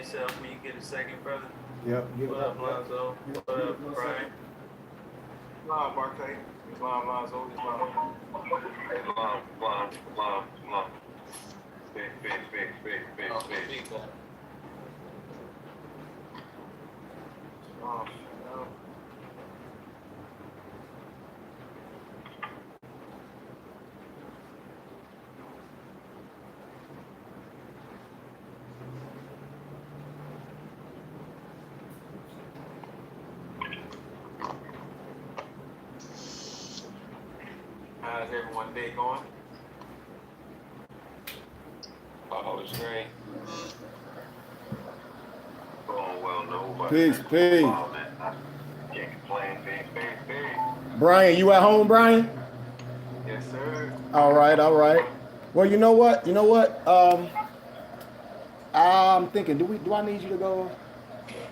yourself when you get a second, brother. Yep. What up, Lonzo? What up, Brian? Islam, Barclay. Islam, Lonzo. Islam. Islam. Big. Oh, no. How's everyone day going? Oh, it's great. Going well, no. Peace. Can't complain. Peace. Brian, you at home, Brian? Yes, sir. All right. Well, you know what? I'm thinking, do I need you to go?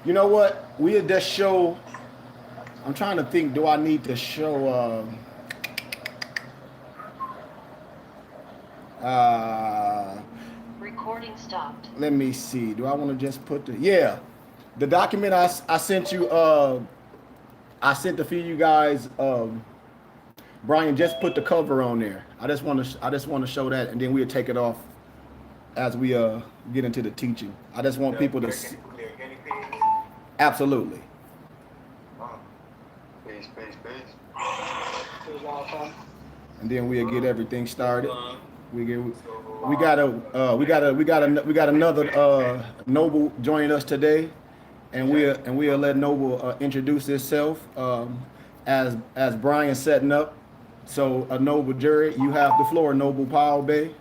You know what? We'll just show. I'm trying to think, do I need to show Recording stopped. let me see. Do I want to just put the document I sent you, I sent a few of you guys, Brian, just put the cover on there. I just want to show that, and then we'll take it off as we get into the teaching. I just want people to see. Absolutely. Peace. And then we'll get everything started. We got another Noble joining us today, and we'll let Noble introduce himself as Brian setting up. So, Noble Jury, you have the floor, Noble Powell Bay.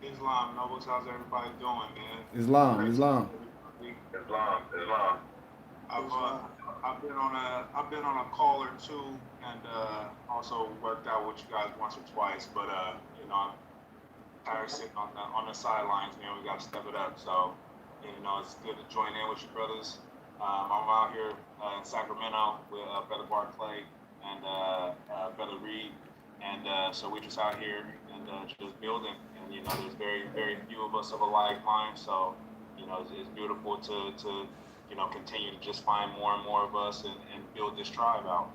Islam, Nobles, how's everybody doing, man? Islam. I've been on a call or two, and also worked out with you guys once or twice. But I'm tired of sitting on the sidelines. Man, we got to step it up. So it's good to join in with you brothers. I'm out here in Sacramento with Brother Barclay and Brother Reed, and so we're just out here and just building. And there's very, very few of us of a like mind. So it's beautiful to continue to just find more and more of us and build this tribe out.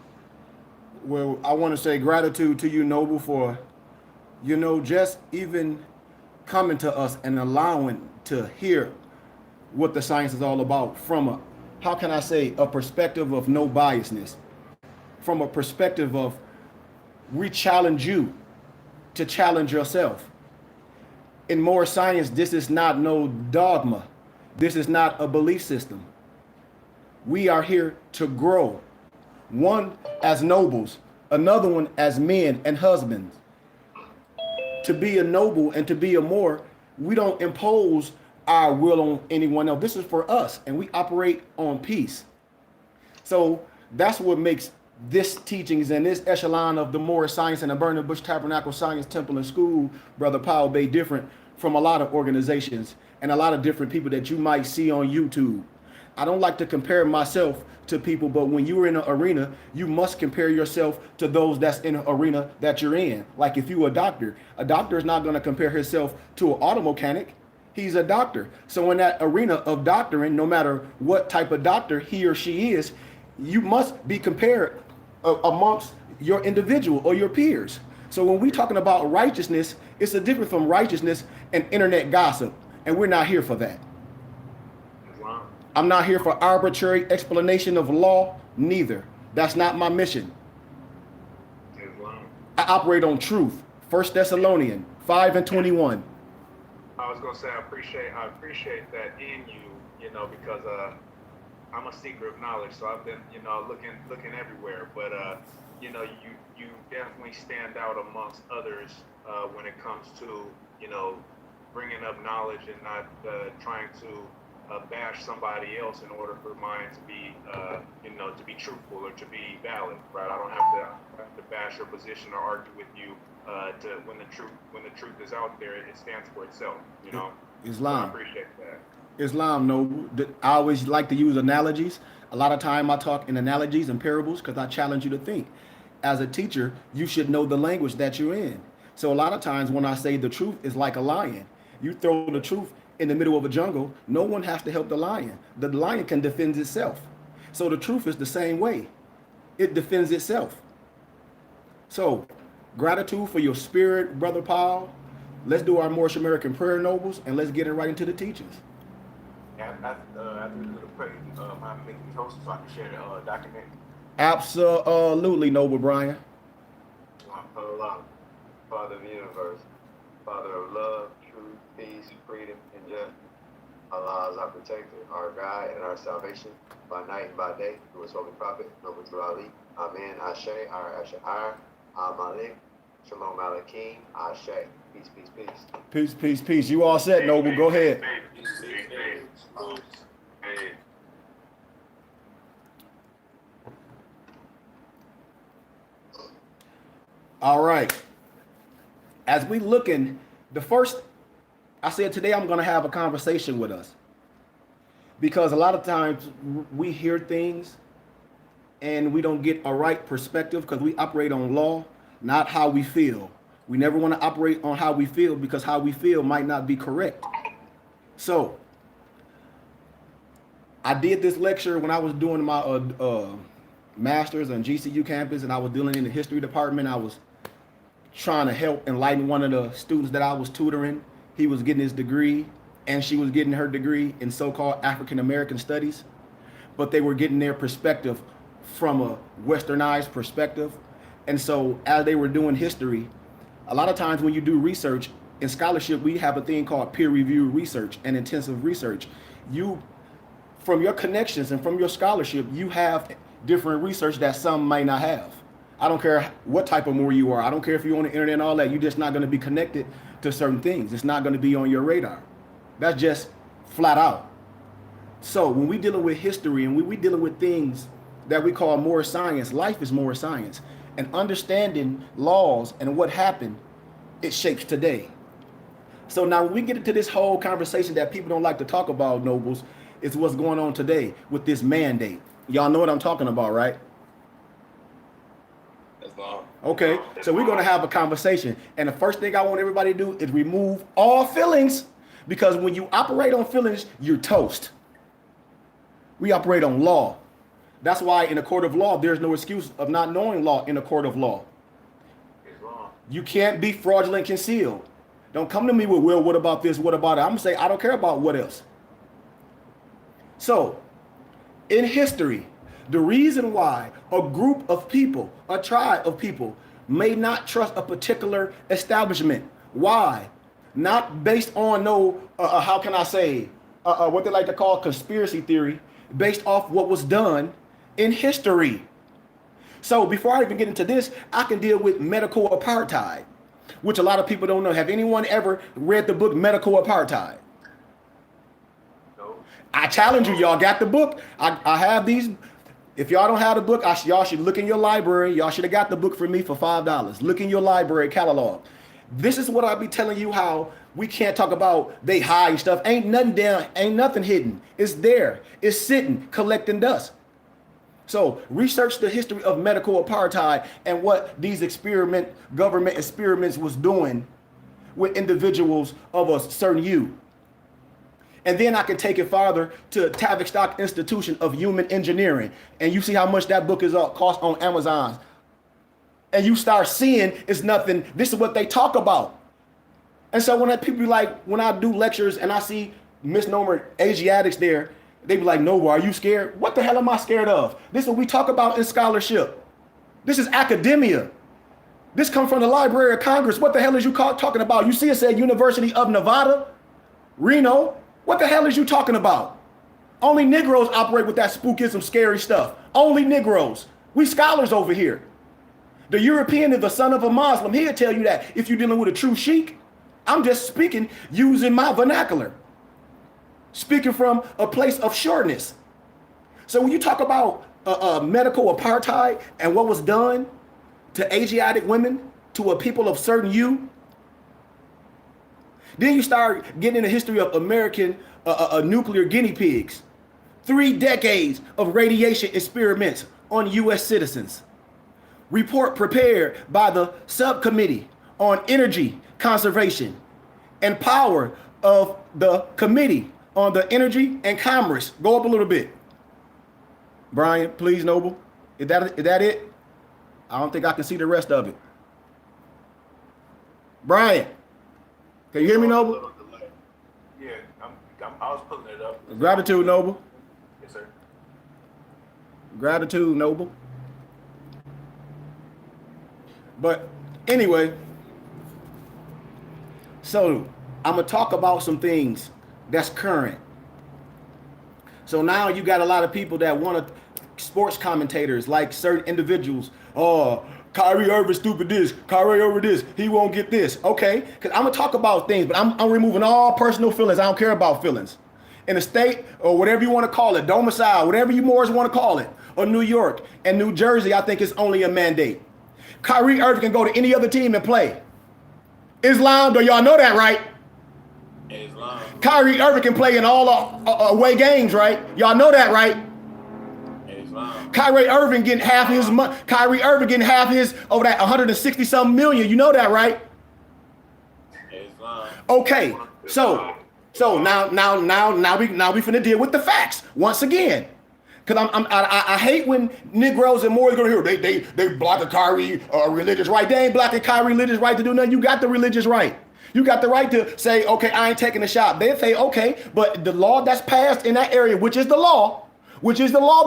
Well, I want to say gratitude to you, Noble, for just even coming to us and allowing to hear what the science is all about from a perspective of no biasness, from a perspective of we challenge you to challenge yourself. In more science, this is not no dogma. This is not a belief system. We are here to grow. One as nobles, another one as men and husbands. To be a noble and to be a Moor, we don't impose our will on anyone else. This is for us, and we operate on peace. So that's what makes this teachings and this echelon of the Moor Science and the Burning Bush Tabernacle Science Temple and School, Brother Powell Bay, different from a lot of organizations and a lot of different people that you might see on YouTube. I don't like to compare myself to people, but when you're in an arena, you must compare yourself to those that's in an arena that you're in. Like if you're a doctor is not going to compare himself to an auto mechanic. He's a doctor. So in that arena of doctoring, no matter what type of doctor he or she is, you must be compared amongst your individual or your peers. So when we're talking about righteousness, it's a difference from righteousness and internet gossip. And we're not here for that. I'm not here for arbitrary explanation of law, neither. That's not my mission. I operate on truth. 1 Thessalonians 5:21. I was gonna say I appreciate that in you, because I'm a seeker of knowledge, so I've been, looking everywhere. But you definitely stand out amongst others when it comes to, bringing up knowledge and not trying to bash somebody else in order for mine to be, to be truthful or to be valid, right? I don't have to bash your position or argue with you. When the truth is out there, it stands for itself, Islam. So I appreciate that. Islam, no. I always like to use analogies. A lot of time I talk in analogies and parables because I challenge you to think. As a teacher, you should know the language that you're in. So a lot of times when I say the truth is like a lion, you throw the truth in the middle of a jungle, no one has to help the lion. The lion can defend itself. So the truth is the same way. It defends itself. So gratitude for your spirit, Brother Paul. Let's do our Moorish American prayer, nobles, and let's get it right into the teachings. After we do the prayer, mind making me host so I can share the document. Absolutely, Noble Brian. Allah, Father of the universe, Father of love, truth, peace, freedom, and justice. Allah is our protector, our guide, and our salvation by night and by day through his holy prophet, Noble Ali. Amen. Ashe, Asha'ar, Malik, Shalom Aleichem, Ashe. Peace, peace, peace. Peace, peace, peace. You all set, Noble. Go ahead. All right. As we looking, I said today I'm going to have a conversation with us. Because a lot of times we hear things and we don't get a right perspective because we operate on law, not how we feel. We never want to operate on how we feel because how we feel might not be correct. So I did this lecture when I was doing my master's on GCU campus, and I was dealing in the history department. I was trying to help enlighten one of the students that I was tutoring. He was getting his degree and she was getting her degree in so-called African American studies, but they were getting their perspective from a westernized perspective. And so as they were doing history, a lot of times when you do research in scholarship, we have a thing called peer-reviewed research and intensive research. You, from your connections and from your scholarship, you have different research that some might not have. I don't care what type of Moor you are. I don't care if you're on the internet and all that. You're just not going to be connected to certain things. It's not going to be on your radar. That's just flat out. So when we dealing with history and we dealing with things that we call Moor science, life is Moor science. And understanding laws and what happened, it shapes today. So now when we get into this whole conversation that people don't like to talk about, nobles, is what's going on today with this mandate. Y'all know what I'm talking about, right? Okay, so we're going to have a conversation. And the first thing I want everybody to do is remove all feelings, because when you operate on feelings, you're toast. We operate on law. That's why in a court of law, there's no excuse of not knowing law in a court of law. You can't be fraudulent concealed. Don't come to me with, well, what about this? What about it? I'm going to say, I don't care about what else. So in history, the reason why a group of people, a tribe of people, may not trust a particular establishment. Why? Not based on no, how can I say, what they like to call conspiracy theory, based off what was done in history. So before I even get into this, I can deal with medical apartheid, which a lot of people don't know. Have anyone ever read the book Medical Apartheid? No. I challenge you, y'all got the book. I have these. If y'all don't have the book, y'all should look in your library. Y'all should have got the book from me for $5. Look in your library catalog. This is what I be telling you, how we can't talk about they hide stuff. Ain't nothing down, ain't nothing hidden. It's there. It's sitting, collecting dust. So research the history of medical apartheid and what these government experiments was doing with individuals of a certain hue. And then I can take it farther to Tavistock Institution of Human Engineering. And you see how much that book is cost on Amazon. And you start seeing it's nothing. This is what they talk about. And so when people be like, when I do lectures and I see misnomer Asiatics there, they be like, no, are you scared? What the hell am I scared of? This is what we talk about in scholarship. This is academia. This comes from the Library of Congress. What the hell is you talking about? You see it said University of Nevada, Reno. What the hell is you talking about? Only Negroes operate with that spookism, scary stuff. Only Negroes. We scholars over here. The European is the son of a Muslim. He'll tell you that if you're dealing with a true sheik. I'm just speaking using my vernacular. Speaking from a place of sureness. So when you talk about medical apartheid and what was done to Asiatic women, to a people of certain hue, then you start getting in the history of American nuclear guinea pigs. 3 decades of radiation experiments on U.S. citizens. Report prepared by the Subcommittee on Energy Conservation and Power of the Committee on the Energy and Commerce. Go up a little bit. Brian, please, Noble. Is that it? I don't think I can see the rest of it. Brian, can you hear me, Noble? Yeah, I was pulling it up. Gratitude, Noble. Yes, sir. Gratitude, Noble. But anyway, so I'm going to talk about some things that's current. So now you got a lot of people that want to, sports commentators, like certain individuals. Oh, Kyrie Irving stupid this, Kyrie over this, he won't get this. Okay, because I'm going to talk about things, but I'm removing all personal feelings. I don't care about feelings. In the state, or whatever you want to call it, domicile, whatever you more want to call it, or New York and New Jersey, I think it's only a mandate. Kyrie Irving can go to any other team and play. Islam, do y'all know that, right? Islam. Kyrie Irving can play in all away games, right? Y'all know that, right? Islam. Kyrie Irving getting half his money. Kyrie Irving getting half his over that 160 something million. You know that, right? Islam. Okay, so now we finna deal with the facts once again. Cause I hate when Negroes and Moors gonna hear they block a Kyrie religious right. They ain't blocking Kyrie religious right to do nothing. You got the religious right. You got the right to say, okay, I ain't taking a shot. They say, okay, but the law that's passed in that area, which is the law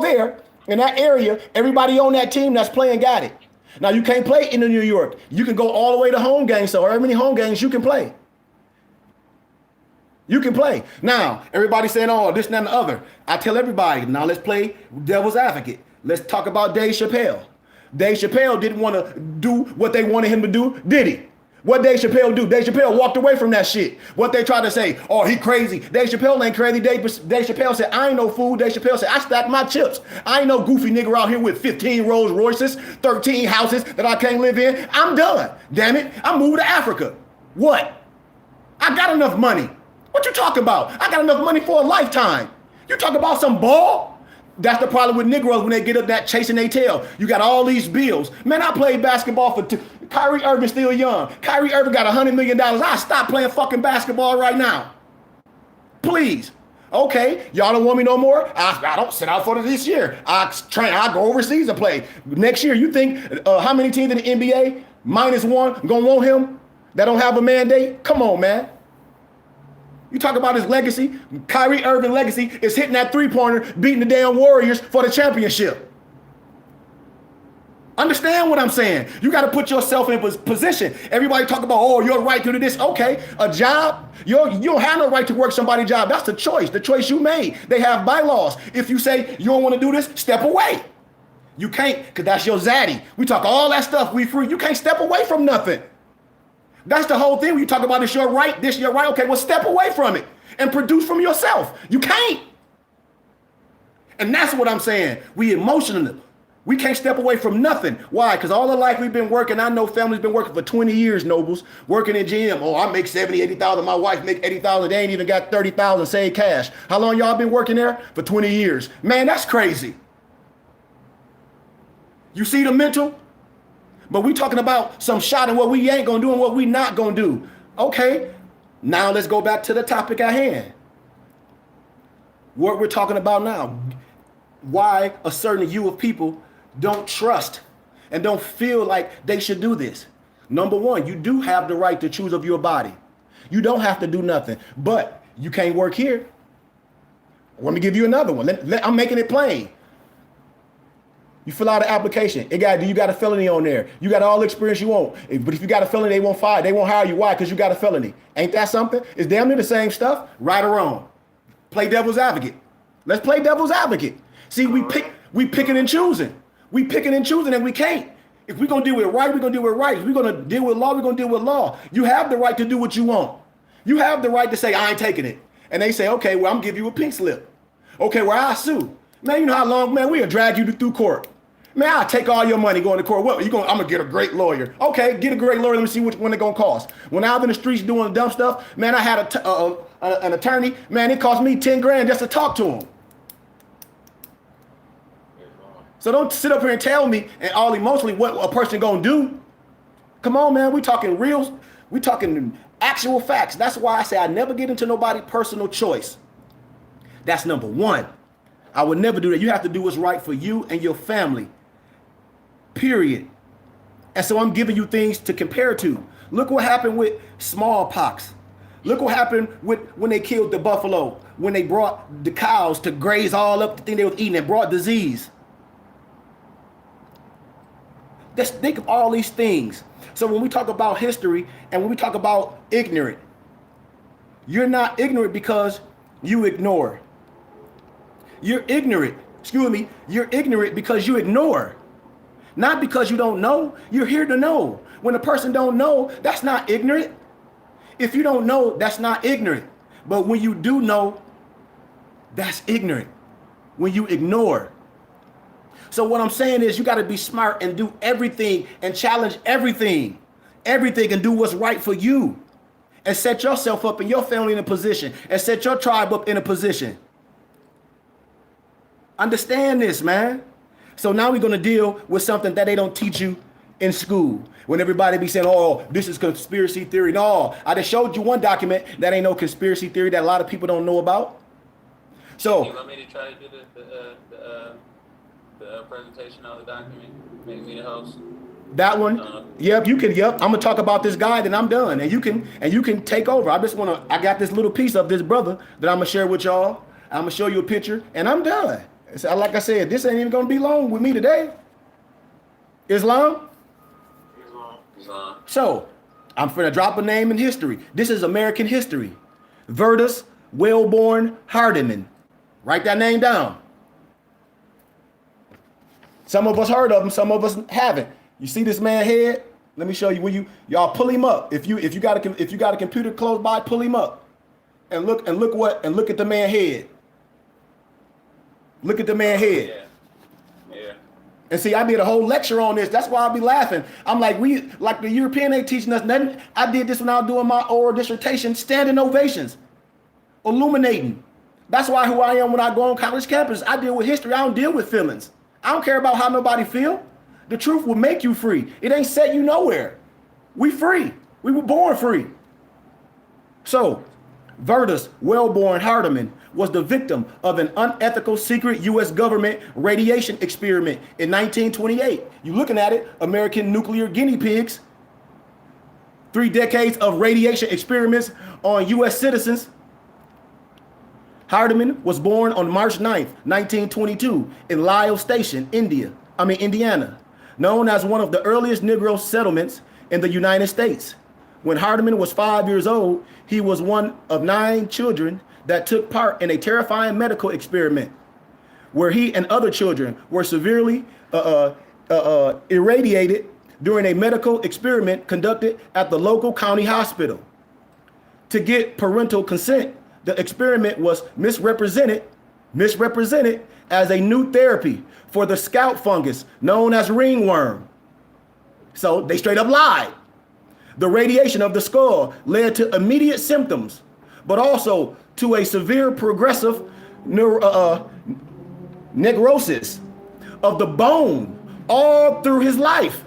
there in that area, everybody on that team that's playing got it. Now you can't play in New York. You can go all the way to home games. So however many home games you can play. You can play. Now, everybody saying, oh, this, and that, and the other. I tell everybody, now let's play devil's advocate. Let's talk about Dave Chappelle. Dave Chappelle didn't want to do what they wanted him to do, did he? What Dave Chappelle do? Dave Chappelle walked away from that shit. What they tried to say, oh, he crazy. Dave Chappelle ain't crazy. Dave Chappelle said, I ain't no fool. Dave Chappelle said, I stack my chips. I ain't no goofy nigga out here with 15 Rolls Royces, 13 houses that I can't live in. I'm done. Damn it. I'm moving to Africa. What? I got enough money. What you talking about? I got enough money for a lifetime. You talk about some ball? That's the problem with Negroes when they get up that chasing their tail. You got all these bills. Man, I played basketball for Kyrie Irving still young. Kyrie Irving got $100 million. I stop playing fucking basketball right now. Please. Okay, y'all don't want me no more? I don't sit out for this year. I go overseas and play. Next year, you think how many teams in the NBA, -1, gonna want him that don't have a mandate? Come on, man. You talk about his legacy. Kyrie Irving legacy is hitting that three-pointer, beating the damn Warriors for the championship. Understand what I'm saying? You got to put yourself in position. Everybody talk about, oh, your right to do this. Okay, a job. You don't have no right to work somebody's job. That's the choice you made. They have bylaws. If you say you don't want to do this, step away. You can't, because that's your zaddy. We talk all that stuff, we free. You can't step away from nothing. That's the whole thing. When you talk about this your right, okay, well, step away from it and produce from yourself. You can't. And that's what I'm saying. We emotional. We can't step away from nothing. Why? Because all the life we've been working, I know families been working for 20 years, Nobles, working in gym. Oh, I make 70, 80,000. My wife make 80,000. They ain't even got 30,000 saved cash. How long y'all been working there? For 20 years. Man, that's crazy. You see the mental? But we talking about some shot and what we ain't gonna do and what we not gonna do. Okay, now let's go back to the topic at hand. What we're talking about now. Why a certain you of people don't trust and don't feel like they should do this. Number one, you do have the right to choose of your body. You don't have to do nothing, but you can't work here. Let me give you another one. I'm making it plain. You fill out an application. You got a felony on there. You got all the experience you want. But if you got a felony, they won't hire you. Why? Because you got a felony. Ain't that something? It's damn near the same stuff, right or wrong. Play devil's advocate. Let's play devil's advocate. See, we picking and choosing. We picking and choosing, and we can't. If we're gonna deal with right, we're gonna deal with right. If we're gonna deal with law, we're gonna deal with law. You have the right to do what you want. You have the right to say, I ain't taking it. And they say, okay, well, I'm gonna give you a pink slip. Okay, well, I sue. Man, you know how long, man, we'll drag you through court. Man, I'll take all your money going to court. What? I'm going to get a great lawyer. Okay, get a great lawyer. Let me see which one it's going to cost. When I was in the streets doing dumb stuff, man, I had an attorney. Man, it cost me 10 grand just to talk to him. So don't sit up here and tell me and all emotionally what a person going to do. Come on, man. We talking real. We talking actual facts. That's why I say I never get into nobody's personal choice. That's number one. I would never do that. You have to do what's right for you and your family. Period. And so I'm giving you things to compare to. Look what happened with smallpox. Look what happened with when they killed the buffalo, when they brought the cows to graze all up the thing they was eating and brought disease. Just think of all these things. So when we talk about history and when we talk about ignorant, you're not ignorant because you ignore. You're ignorant. Excuse me. You're ignorant because you ignore. Not because you don't know. You're here to know. When a person don't know, that's not ignorant. If you don't know, that's not ignorant. But when you do know, that's ignorant. When you ignore. So what I'm saying is you got to be smart and do everything and challenge everything. Everything and do what's right for you. And set yourself up and your family in a position. And set your tribe up in a position. Understand this, man. So now we're going to deal with something that they don't teach you in school. When everybody be saying, oh, this is conspiracy theory. No, I just showed you one document that ain't no conspiracy theory that a lot of people don't know about. So You want me to try to do the presentation of the document? Make me the host? that one, yep, you can, yep. I'm gonna talk about this guy, then I'm done. And you can take over. I got this little piece of this brother that I'm gonna share with y'all. I'm gonna show you a picture and I'm done. So, like I said, this ain't even gonna be long with me today. Islam? So, I'm finna drop a name in history. This is American history. Vertus Wellborn Hardiman. Write that name down. Some of us heard of him, some of us haven't. You see this man head? Let me show you. When y'all pull him up. If you got a computer close by, pull him up. And look at the man head. Look at the man head. Yeah. And see, I did a whole lecture on this. That's why I be laughing. I'm like, the European ain't teaching us nothing. I did this when I was doing my oral dissertation, standing ovations, illuminating. That's why who I am when I go on college campus. I deal with history. I don't deal with feelings. I don't care about how nobody feel. The truth will make you free. It ain't set you nowhere. We free. We were born free. So, Vertus Wellborn Hardiman was the victim of an unethical secret U.S. government radiation experiment in 1928. You looking at it, American nuclear guinea pigs. 3 decades of radiation experiments on U.S. citizens. Hardiman was born on March 9th, 1922 in Lyle Station, Indiana, known as one of the earliest Negro settlements in the United States. When Hardiman was 5 years old, he was one of 9 children that took part in a terrifying medical experiment where he and other children were severely irradiated during a medical experiment conducted at the local county hospital. To get parental consent, the experiment was misrepresented as a new therapy for the scalp fungus known as ringworm. So they straight up lied. The radiation of the skull led to immediate symptoms, but also to a severe progressive necrosis of the bone all through his life.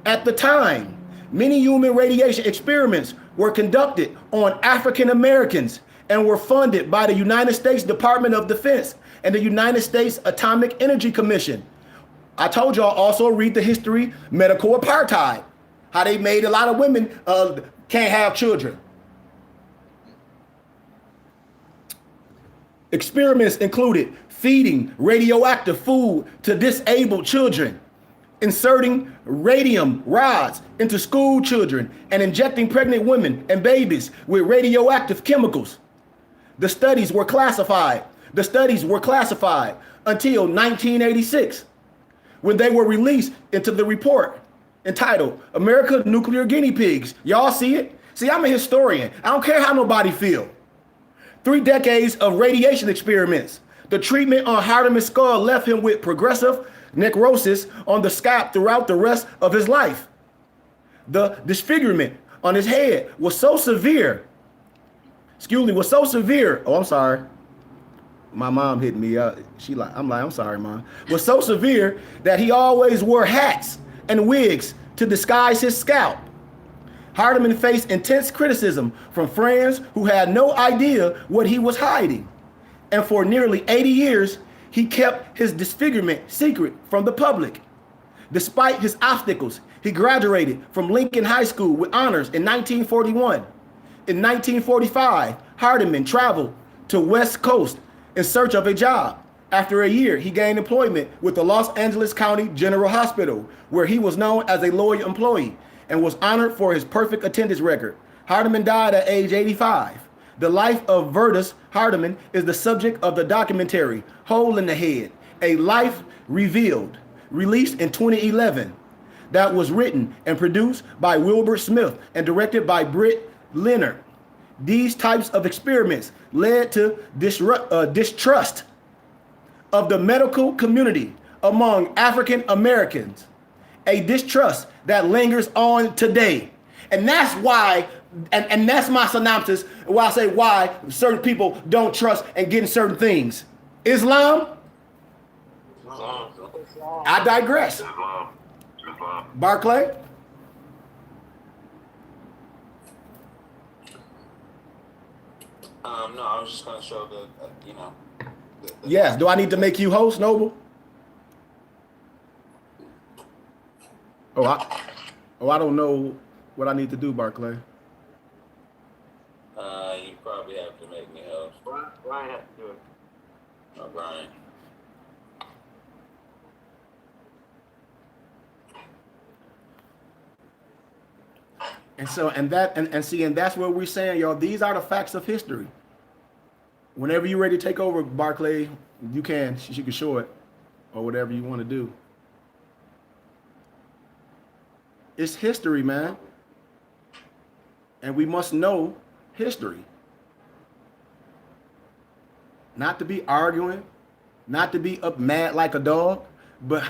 At the time, many human radiation experiments were conducted on African Americans and were funded by the United States Department of Defense and the United States Atomic Energy Commission. I told y'all also read the history, medical apartheid, how they made a lot of women can't have children. Experiments included feeding radioactive food to disabled children, inserting radium rods into school children, and injecting pregnant women and babies with radioactive chemicals. The studies were classified until 1986, when they were released into the report entitled America Nuclear Guinea Pigs. Y'all see it? See, I'm a historian. I don't care how nobody feel. 3 decades of radiation experiments. The treatment on Hardiman's skull left him with progressive necrosis on the scalp throughout the rest of his life. The disfigurement on his head was so severe. Oh, I'm sorry. My mom hit me. I'm sorry, Mom. Was so severe that he always wore hats and wigs to disguise his scalp. Hardeman faced intense criticism from friends who had no idea what he was hiding. And for nearly 80 years, he kept his disfigurement secret from the public. Despite his obstacles, he graduated from Lincoln High School with honors in 1941. In 1945, Hardeman traveled to West Coast in search of a job. After a year, he gained employment with the Los Angeles County General Hospital, where he was known as a loyal employee and was honored for his perfect attendance record. Hardeman died at age 85. The life of Vertus Hardeman is the subject of the documentary Hole in the Head, A Life Revealed, released in 2011, that was written and produced by Wilbur Smith and directed by Britt Leonard. These types of experiments led to distrust of the medical community among African Americans, a distrust that lingers on today. And that's why, and that's my synopsis, why I say why certain people don't trust and get in certain things. Islam? I digress. Barclay? No, I was just gonna show the Yes. Do I need to make you host, Noble? I don't know what I need to do, Barclay. You probably have to make me host. Brian has to do it. Oh, Brian. And that's what we're saying, y'all. These are the facts of history. Whenever you're ready to take over, Barclay, you can. She can show it, or whatever you want to do. It's history, man. And we must know history. Not to be arguing, not to be up mad like a dog, but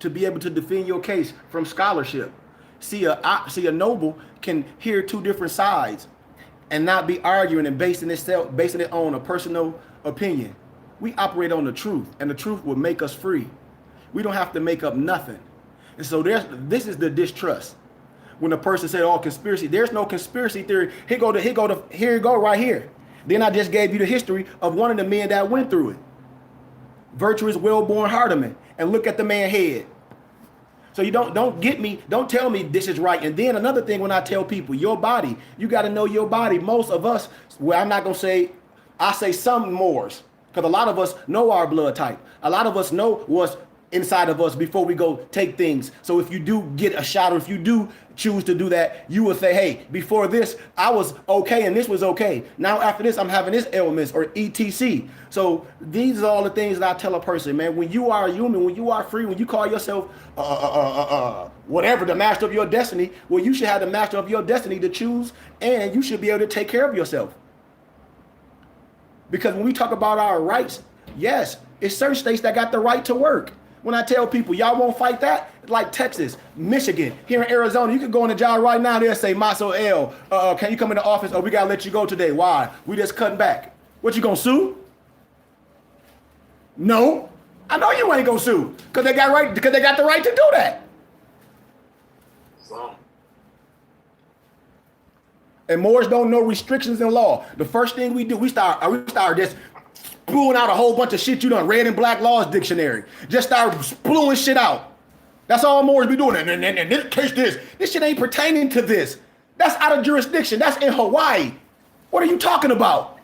to be able to defend your case from scholarship. See a noble can hear two different sides and not be arguing and basing it on a personal opinion. We operate on the truth, and the truth will make us free. We don't have to make up nothing. And so this is the distrust. When a person said, "Oh, conspiracy," there's no conspiracy theory. Here you go right here. Then I just gave you the history of one of the men that went through it. Virtuous, well-born Hardeman, and look at the man's head. So you don't tell me this is right. And then another thing, when I tell people, your body, you got to know your body. Most of us, well, I'm not going to say, I say some Moors, because a lot of us know our blood type. A lot of us know what's inside of us before we go take things. So if you do get a shot, or if you do choose to do that, you will say, hey, before this, I was okay and this was okay. Now after this, I'm having this ailments or etc. So these are all the things that I tell a person, man. When you are human, when you are free, when you call yourself whatever, the master of your destiny, well, you should have the master of your destiny to choose, and you should be able to take care of yourself. Because when we talk about our rights, yes, it's certain states that got the right to work. When I tell people, y'all won't fight that, like Texas, Michigan, here in Arizona, you can go on the job right now, they'll say, Maso L, can you come in the office? Oh, we got to let you go today. Why? We just cutting back. What, you going to sue? No. I know you ain't going to sue, because they got the right to do that. And Moors don't know restrictions in law. The first thing we do, we start just spewing out a whole bunch of shit you done read in Black Laws Dictionary. Just start spewing shit out. That's all Moors be doing. And in this case, this shit ain't pertaining to this. That's out of jurisdiction. That's in Hawaii. What are you talking about?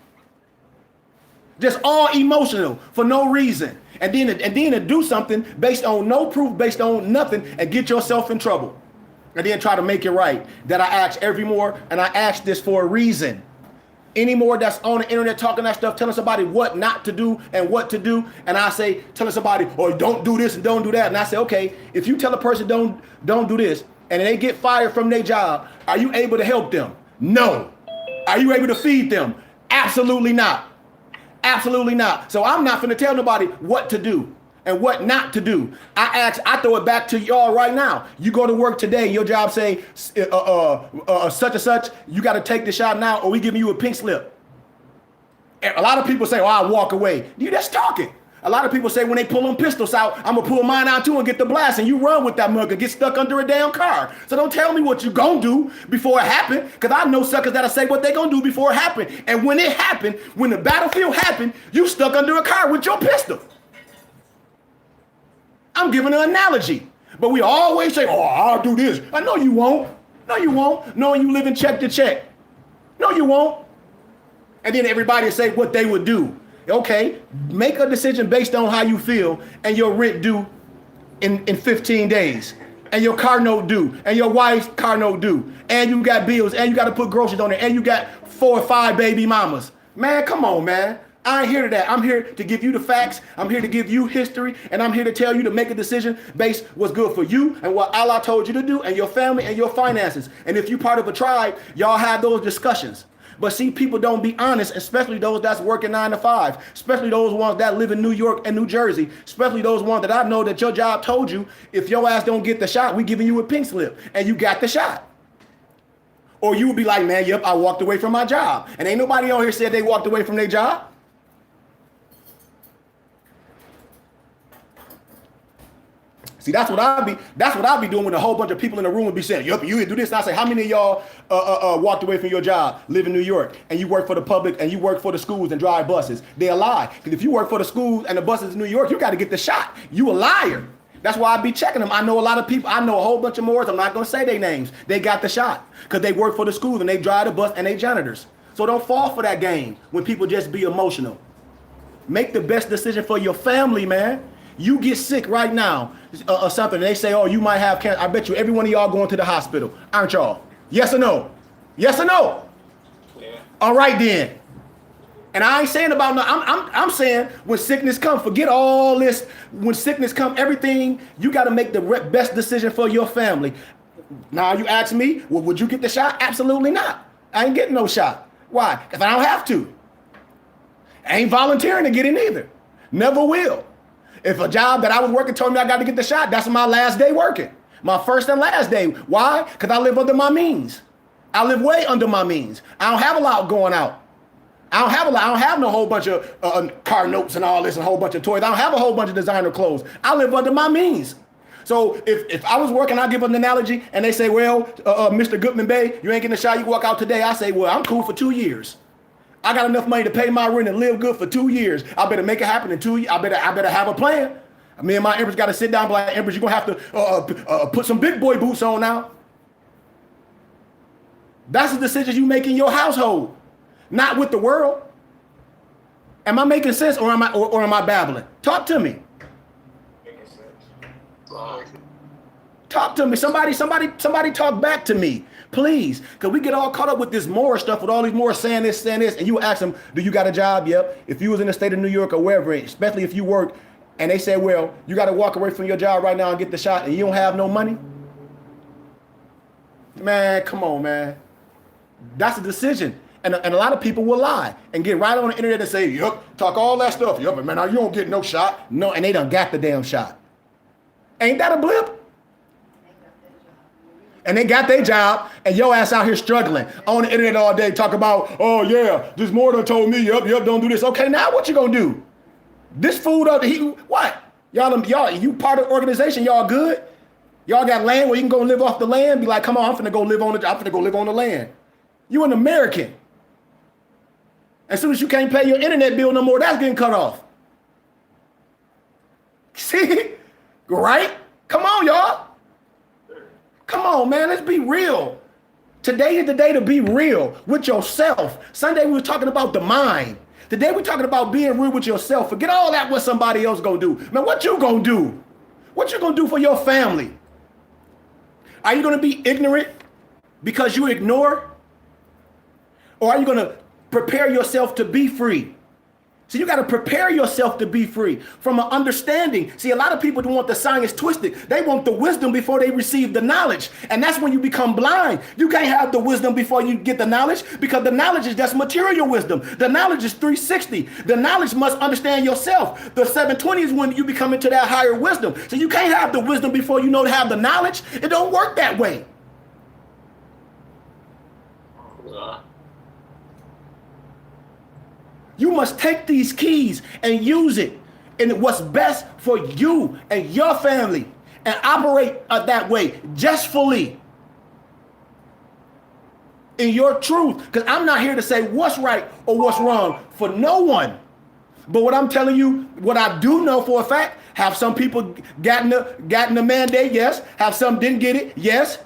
Just all emotional for no reason. And then to do something based on no proof, based on nothing, and get yourself in trouble. And then try to make it right. That I ask every more, and I ask this for a reason. Any more that's on the internet talking that stuff, telling somebody what not to do and what to do, and I say, telling somebody, oh, don't do this and don't do that, and I say, okay, if you tell a person don't do this, and they get fired from their job, are you able to help them? No. Are you able to feed them? Absolutely not. Absolutely not. So I'm not going to tell nobody what to do and what not to do. I throw it back to y'all right now. You go to work today, your job say, such and such, you got to take the shot now, or we giving you a pink slip. And a lot of people say, oh, I'll walk away. You just talking. A lot of people say when they pull them pistols out, I'm going to pull mine out too and get the blast, and you run with that mug and get stuck under a damn car. So don't tell me what you going to do before it happen, because I know suckers that'll say what they going to do before it happen. And when it happened, when the battlefield happened, you stuck under a car with your pistol. I'm giving an analogy. But we always say, oh, I'll do this. I know you won't. No, you won't. Knowing you live in check to check. No, you won't. And then everybody will say what they would do. Okay, make a decision based on how you feel, and your rent due in 15 days, and your car note due, and your wife's car note due, and you got bills, and you got to put groceries on there, and you got 4 or 5 baby mamas. Man, come on, man. I ain't here to that. I'm here to give you the facts. I'm here to give you history, and I'm here to tell you to make a decision based what's good for you and what Allah told you to do, and your family and your finances. And if you're part of a tribe, y'all have those discussions. But see, people don't be honest, especially those that's working 9 to 5, especially those ones that live in New York and New Jersey, especially those ones that I know that your job told you, if your ass don't get the shot, we giving you a pink slip, and you got the shot. Or you would be like, man, yep, I walked away from my job. And ain't nobody on here said they walked away from their job. See, that's what I be doing when a whole bunch of people in the room would be saying, yup, you do this. And I say, how many of y'all walked away from your job, live in New York, and you work for the public, and you work for the schools and drive buses? They'll lie. Because if you work for the schools and the buses in New York, you got to get the shot. You a liar. That's why I be checking them. I know a lot of people. I know a whole bunch of more. I'm not going to say their names. They got the shot because they work for the schools and they drive the bus and they janitors. So don't fall for that game when people just be emotional. Make the best decision for your family, man. You get sick right now or something, and they say, oh, you might have cancer. I bet you every one of y'all going to the hospital, aren't y'all? Yes or no? Yes or no? Yeah. All right then. And I ain't saying about no. I'm saying when sickness come, forget all this. When sickness come, everything, you got to make the best decision for your family. Now you ask me, well, would you get the shot? Absolutely not. I ain't getting no shot. Why? Because I don't have to. I ain't volunteering to get it either. Never will. If a job that I was working told me I got to get the shot, that's my last day working. My first and last day. Why? Because I live under my means. I live way under my means. I don't have a lot going out. I don't have no whole bunch of car notes and all this and a whole bunch of toys. I don't have a whole bunch of designer clothes. I live under my means. So if I was working, I give an analogy, and they say, well, Mr. Goodman Bay, you ain't getting a shot, you walk out today. I say, well, I'm cool for 2 years. I got enough money to pay my rent and live good for 2 years. I better make it happen in 2 years. I better have a plan. Me and my Empress got to sit down and be like, Empress, you're going to have to put some big boy boots on now. That's the decisions you make in your household, not with the world. Am I making sense, or am I babbling? Talk to me. Making sense. Talk to me. Somebody talk back to me, please. Because we get all caught up with this more stuff, with all these more saying this, and you ask them, do you got a job? Yep. If you was in the state of New York or wherever, especially if you work, and they say, well, you got to walk away from your job right now and get the shot, and you don't have no money? Man, come on, man. That's a decision. And a lot of people will lie and get right on the internet and say, yup, talk all that stuff. Yup, man, you don't get no shot. No, and they done got the damn shot. Ain't that a blip? And they got their job, and your ass out here struggling on the internet all day, talk about, oh yeah, this more done told me, yup, don't do this. Okay, now what you gonna do? This food up here, what? Y'all, you part of the organization, y'all good? Y'all got land where you can go live off the land? Be like, come on, I'm finna go live on the land. You an American. As soon as you can't pay your internet bill no more, that's getting cut off. See? Right? Come on, y'all. Come on, man. Let's be real. Today is the day to be real with yourself. Sunday we were talking about the mind. Today we're talking about being real with yourself. Forget all that what somebody else gonna do. Man, what you gonna do? What you gonna do for your family? Are you gonna be ignorant because you ignore? Or are you gonna prepare yourself to be free? So you got to prepare yourself to be free from an understanding. See, a lot of people don't want the science twisted. They want the wisdom before they receive the knowledge. And that's when you become blind. You can't have the wisdom before you get the knowledge, because the knowledge is just material wisdom. The knowledge is 360. The knowledge must understand yourself. The 720 is when you become into that higher wisdom. So you can't have the wisdom before you know to have the knowledge. It don't work that way. You must take these keys and use it in what's best for you and your family and operate that way, just fully in your truth. Because I'm not here to say what's right or what's wrong for no one. But what I'm telling you, what I do know for a fact, have some people gotten the mandate? Yes. Have some didn't get it? Yes.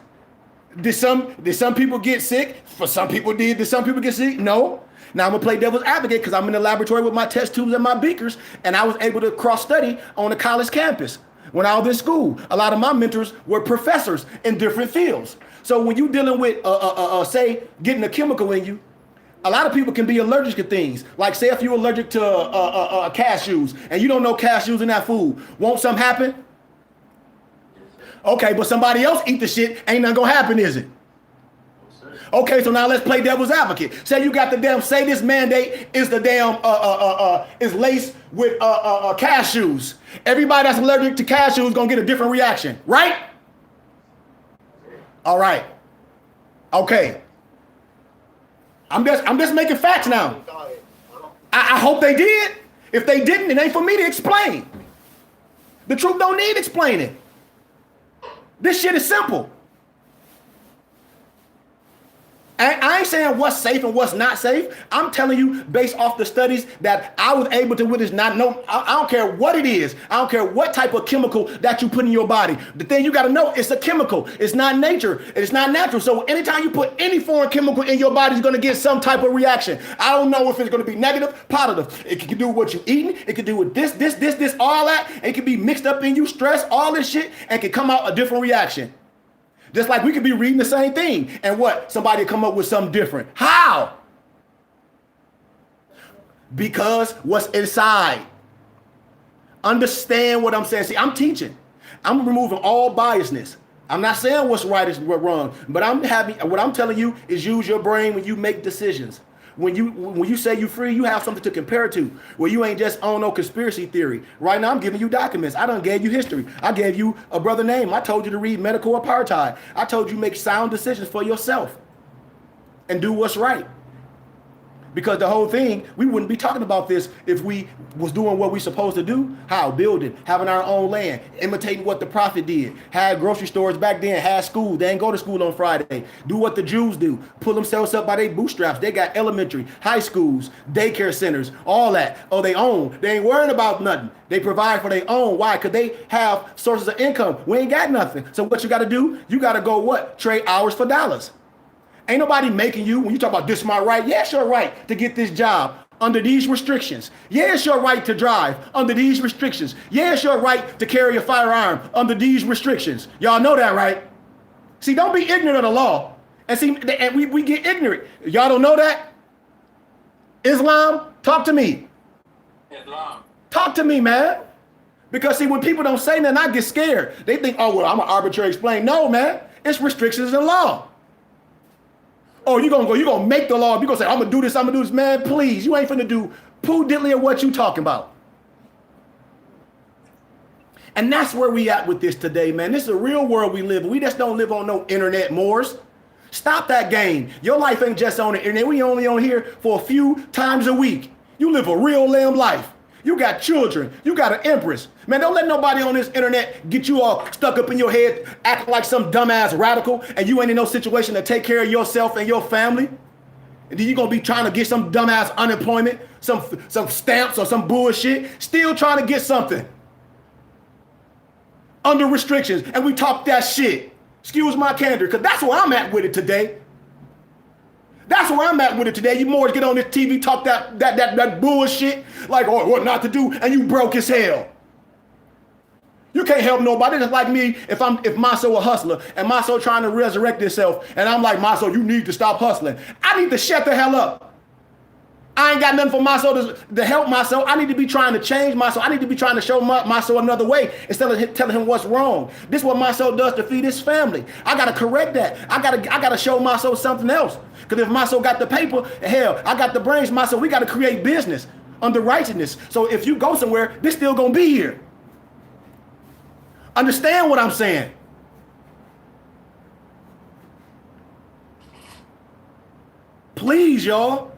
Did some people get sick? For some people did. Did some people get sick? No. Now I'm gonna play devil's advocate because I'm in the laboratory with my test tubes and my beakers, and I was able to cross study on the college campus when I was in school. A lot of my mentors were professors in different fields. So when you're dealing with, say, getting a chemical in you, a lot of people can be allergic to things. Like say if you're allergic to cashews and you don't know cashews in that food, won't something happen? Okay, but somebody else eat the shit, ain't nothing gonna happen, is it? Okay, so now let's play devil's advocate. Say you got the damn, say this mandate is the damn, is laced with cashews. Everybody that's allergic to cashews is gonna get a different reaction, right? All right. Okay. I'm just making facts now. I hope they did. If they didn't, it ain't for me to explain. The truth don't need explaining. This shit is simple. I ain't saying what's safe and what's not safe. I'm telling you based off the studies that I was able to witness. I don't care what it is. I don't care what type of chemical that you put in your body. The thing you got to know, it's a chemical. It's not nature. It's not natural. So anytime you put any foreign chemical in your body, it's going to get some type of reaction. I don't know if it's going to be negative, positive. It can do what you're eating. It can do with this, all that. It can be mixed up in you, stress, all this shit, and can come out a different reaction. Just like we could be reading the same thing and what? Somebody come up with something different. How? Because what's inside. Understand what I'm saying. See, I'm teaching. I'm removing all biasness. I'm not saying what's right is what's wrong, but what I'm telling you is use your brain when you make decisions. When you say you're free, you have something to compare to. Where you ain't just on no conspiracy theory. Right now, I'm giving you documents. I done gave you history. I gave you a brother name. I told you to read Medical Apartheid. I told you make sound decisions for yourself and do what's right. Because the whole thing, we wouldn't be talking about this if we was doing what we supposed to do. How? Building, having our own land, imitating what the prophet did. Had grocery stores back then, had school. They ain't go to school on Friday. Do what the Jews do. Pull themselves up by their bootstraps. They got elementary, high schools, daycare centers, all that. Oh, they own. They ain't worrying about nothing. They provide for their own. Why? Because they have sources of income. We ain't got nothing. So what you got to do? You got to go what? Trade hours for dollars. Ain't nobody making you, when you talk about this is my right, yeah, it's your right to get this job under these restrictions. Yeah, it's your right to drive under these restrictions. Yeah, it's your right to carry a firearm under these restrictions. Y'all know that, right? See, don't be ignorant of the law. And see, and we get ignorant. Y'all don't know that? Islam, talk to me. Islam. Talk to me, man. Because see, when people don't say nothing, I get scared. They think, oh, well, I'm an arbitrary explain. No, man, it's restrictions in law. Oh, you're gonna make the law. You're gonna say, I'm gonna do this, man. Please, you ain't finna do poo diddly of what you talking about. And that's where we at with this today, man. This is a real world we live in. We just don't live on no internet mores. Stop that game. Your life ain't just on the internet. We only on here for a few times a week. You live a real lamb life. You got children. You got an empress. Man, don't let nobody on this internet get you all stuck up in your head, acting like some dumbass radical, and you ain't in no situation to take care of yourself and your family. And then you're going to be trying to get some dumbass unemployment, some stamps or some bullshit, still trying to get something under restrictions. And we talk that shit. Excuse my candor, because that's where I'm at with it today. That's where I'm at with it today. You more get on this TV, talk that bullshit, like, oh, what not to do, and you broke as hell. You can't help nobody. Just like me, if Maso a hustler and Maso trying to resurrect himself, and I'm like, Maso, you need to stop hustling. I need to shut the hell up. I ain't got nothing for Maso to help Maso. I need to be trying to change Maso. I need to be trying to show Maso another way instead of telling him what's wrong. This is what Maso does to feed his family. I gotta correct that. I gotta show Maso something else. Because if Maso got the paper, hell, I got the brains, Maso. We gotta create business under righteousness. So if you go somewhere, this still gonna be here. Understand what I'm saying? Please, y'all.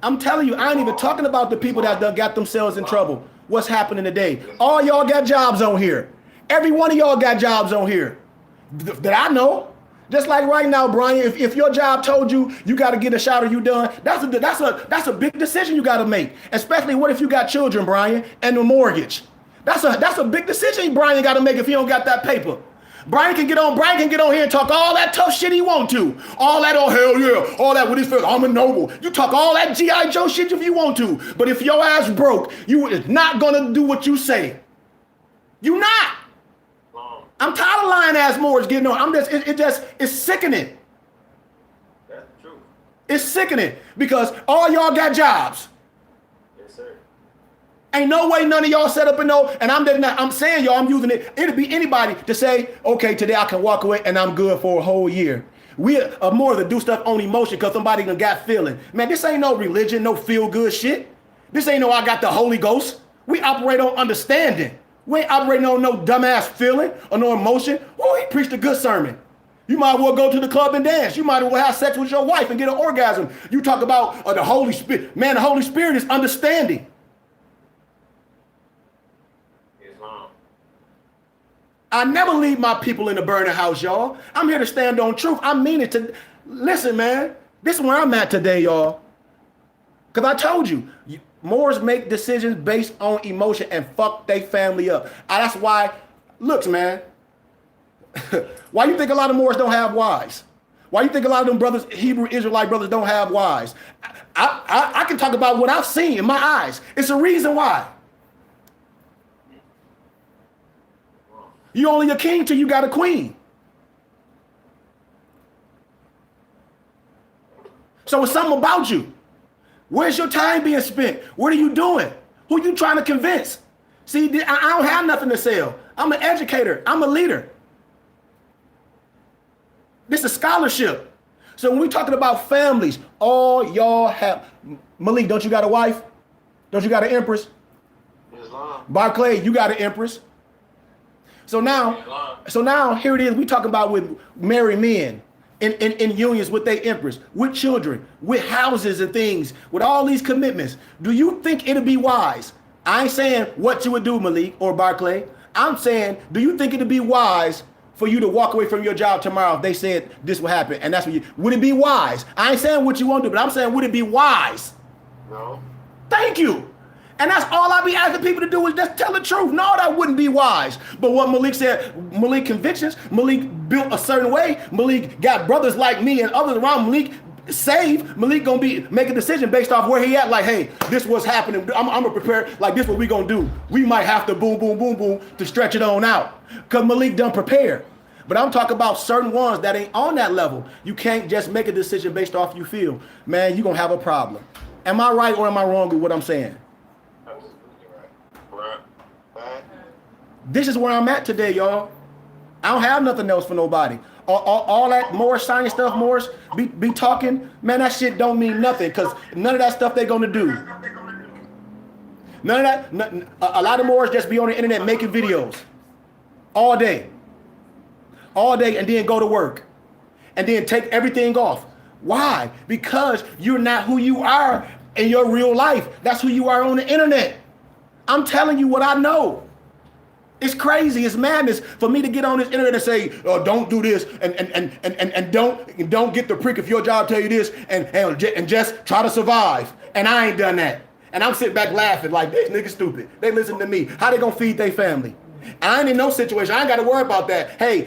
I'm telling you, I ain't even talking about the people that done got themselves in trouble what's happening today. All y'all got jobs on here. Every one of y'all got jobs on here that I know. Just like right now, Brian, if your job told you got to get a shot or you done, that's a big decision you got to make. Especially what if you got children, Brian, and a mortgage. That's a big decision Brian got to make if he don't got that paper. Brian can get on here and talk all that tough shit he want to. All that, oh hell yeah, all that with his face, I'm a noble. You talk all that G.I. Joe shit if you want to. But if your ass broke, you is not gonna do what you say. You not. I'm tired of lying ass Moors getting on. It's sickening. That's the truth. It's sickening because all y'all got jobs. Yes, sir. Ain't no way none of y'all set up and I'm saying y'all, I'm using it. It'll be anybody to say, okay, today I can walk away and I'm good for a whole year. We are more to do stuff on emotion because somebody done got feeling. Man, this ain't no religion, no feel good shit. This ain't no I got the Holy Ghost. We operate on understanding. We ain't operating on no dumbass feeling or no emotion. Oh, he preached a good sermon. You might well go to the club and dance. You might well have sex with your wife and get an orgasm. You talk about the Holy Spirit. Man, the Holy Spirit is understanding. Islam. I never leave my people in the burning house, y'all. I'm here to stand on truth. I mean it to listen, man. This is where I'm at today, y'all. Because I told you, Moors make decisions based on emotion and fuck they family up. That's why, looks, man. Why you think a lot of Moors don't have wives? Why you think a lot of them brothers, Hebrew Israelite brothers, don't have wives? I can talk about what I've seen in my eyes. It's a reason why. You only a king till you got a queen. So it's something about you. Where's your time being spent? What are you doing? Who you trying to convince? See, I don't have nothing to sell. I'm an educator. I'm a leader. This is scholarship. So when we're talking about families, all y'all have... Malik, don't you got a wife? Don't you got an empress? Islam. Barclay, you got an empress. So now here it is. We talking about with married men. In unions with their empress, with children, with houses and things, with all these commitments. Do you think it'll be wise? I ain't saying what you would do, Malik or Barclay. I'm saying, do you think it'll be wise for you to walk away from your job tomorrow if they said this will happen? And that's what would it be wise? I ain't saying what you want to do, but I'm saying, would it be wise? No. Thank you. And that's all I be asking people to do is just tell the truth. No, that wouldn't be wise. But what Malik said, Malik convictions, Malik built a certain way. Malik got brothers like me and others around Malik saved. Malik gonna be make a decision based off where he at. Like, hey, this what's happening. I'm gonna prepare. Like, this what we gonna do. We might have to boom, boom, boom, boom to stretch it on out. Cause Malik done prepared. But I'm talking about certain ones that ain't on that level. You can't just make a decision based off you feel. Man, you gonna have a problem. Am I right or am I wrong with what I'm saying? Right. This is where I'm at today, y'all. I don't have nothing else for nobody. All that Morris science stuff, Morris be talking, man, that shit don't mean nothing because none of that stuff they gonna do. None of that. A lot of Morris just be on the internet making videos all day, and then go to work, and then take everything off. Why? Because you're not who you are in your real life. That's who you are on the internet. I'm telling you what I know. It's crazy. It's madness for me to get on this internet and say, oh, don't do this and don't get the prick if your job tell you this and just try to survive. And I ain't done that. And I'm sitting back laughing like, this nigga stupid. They listen to me. How they gonna feed their family? I ain't in no situation. I ain't got to worry about that. Hey,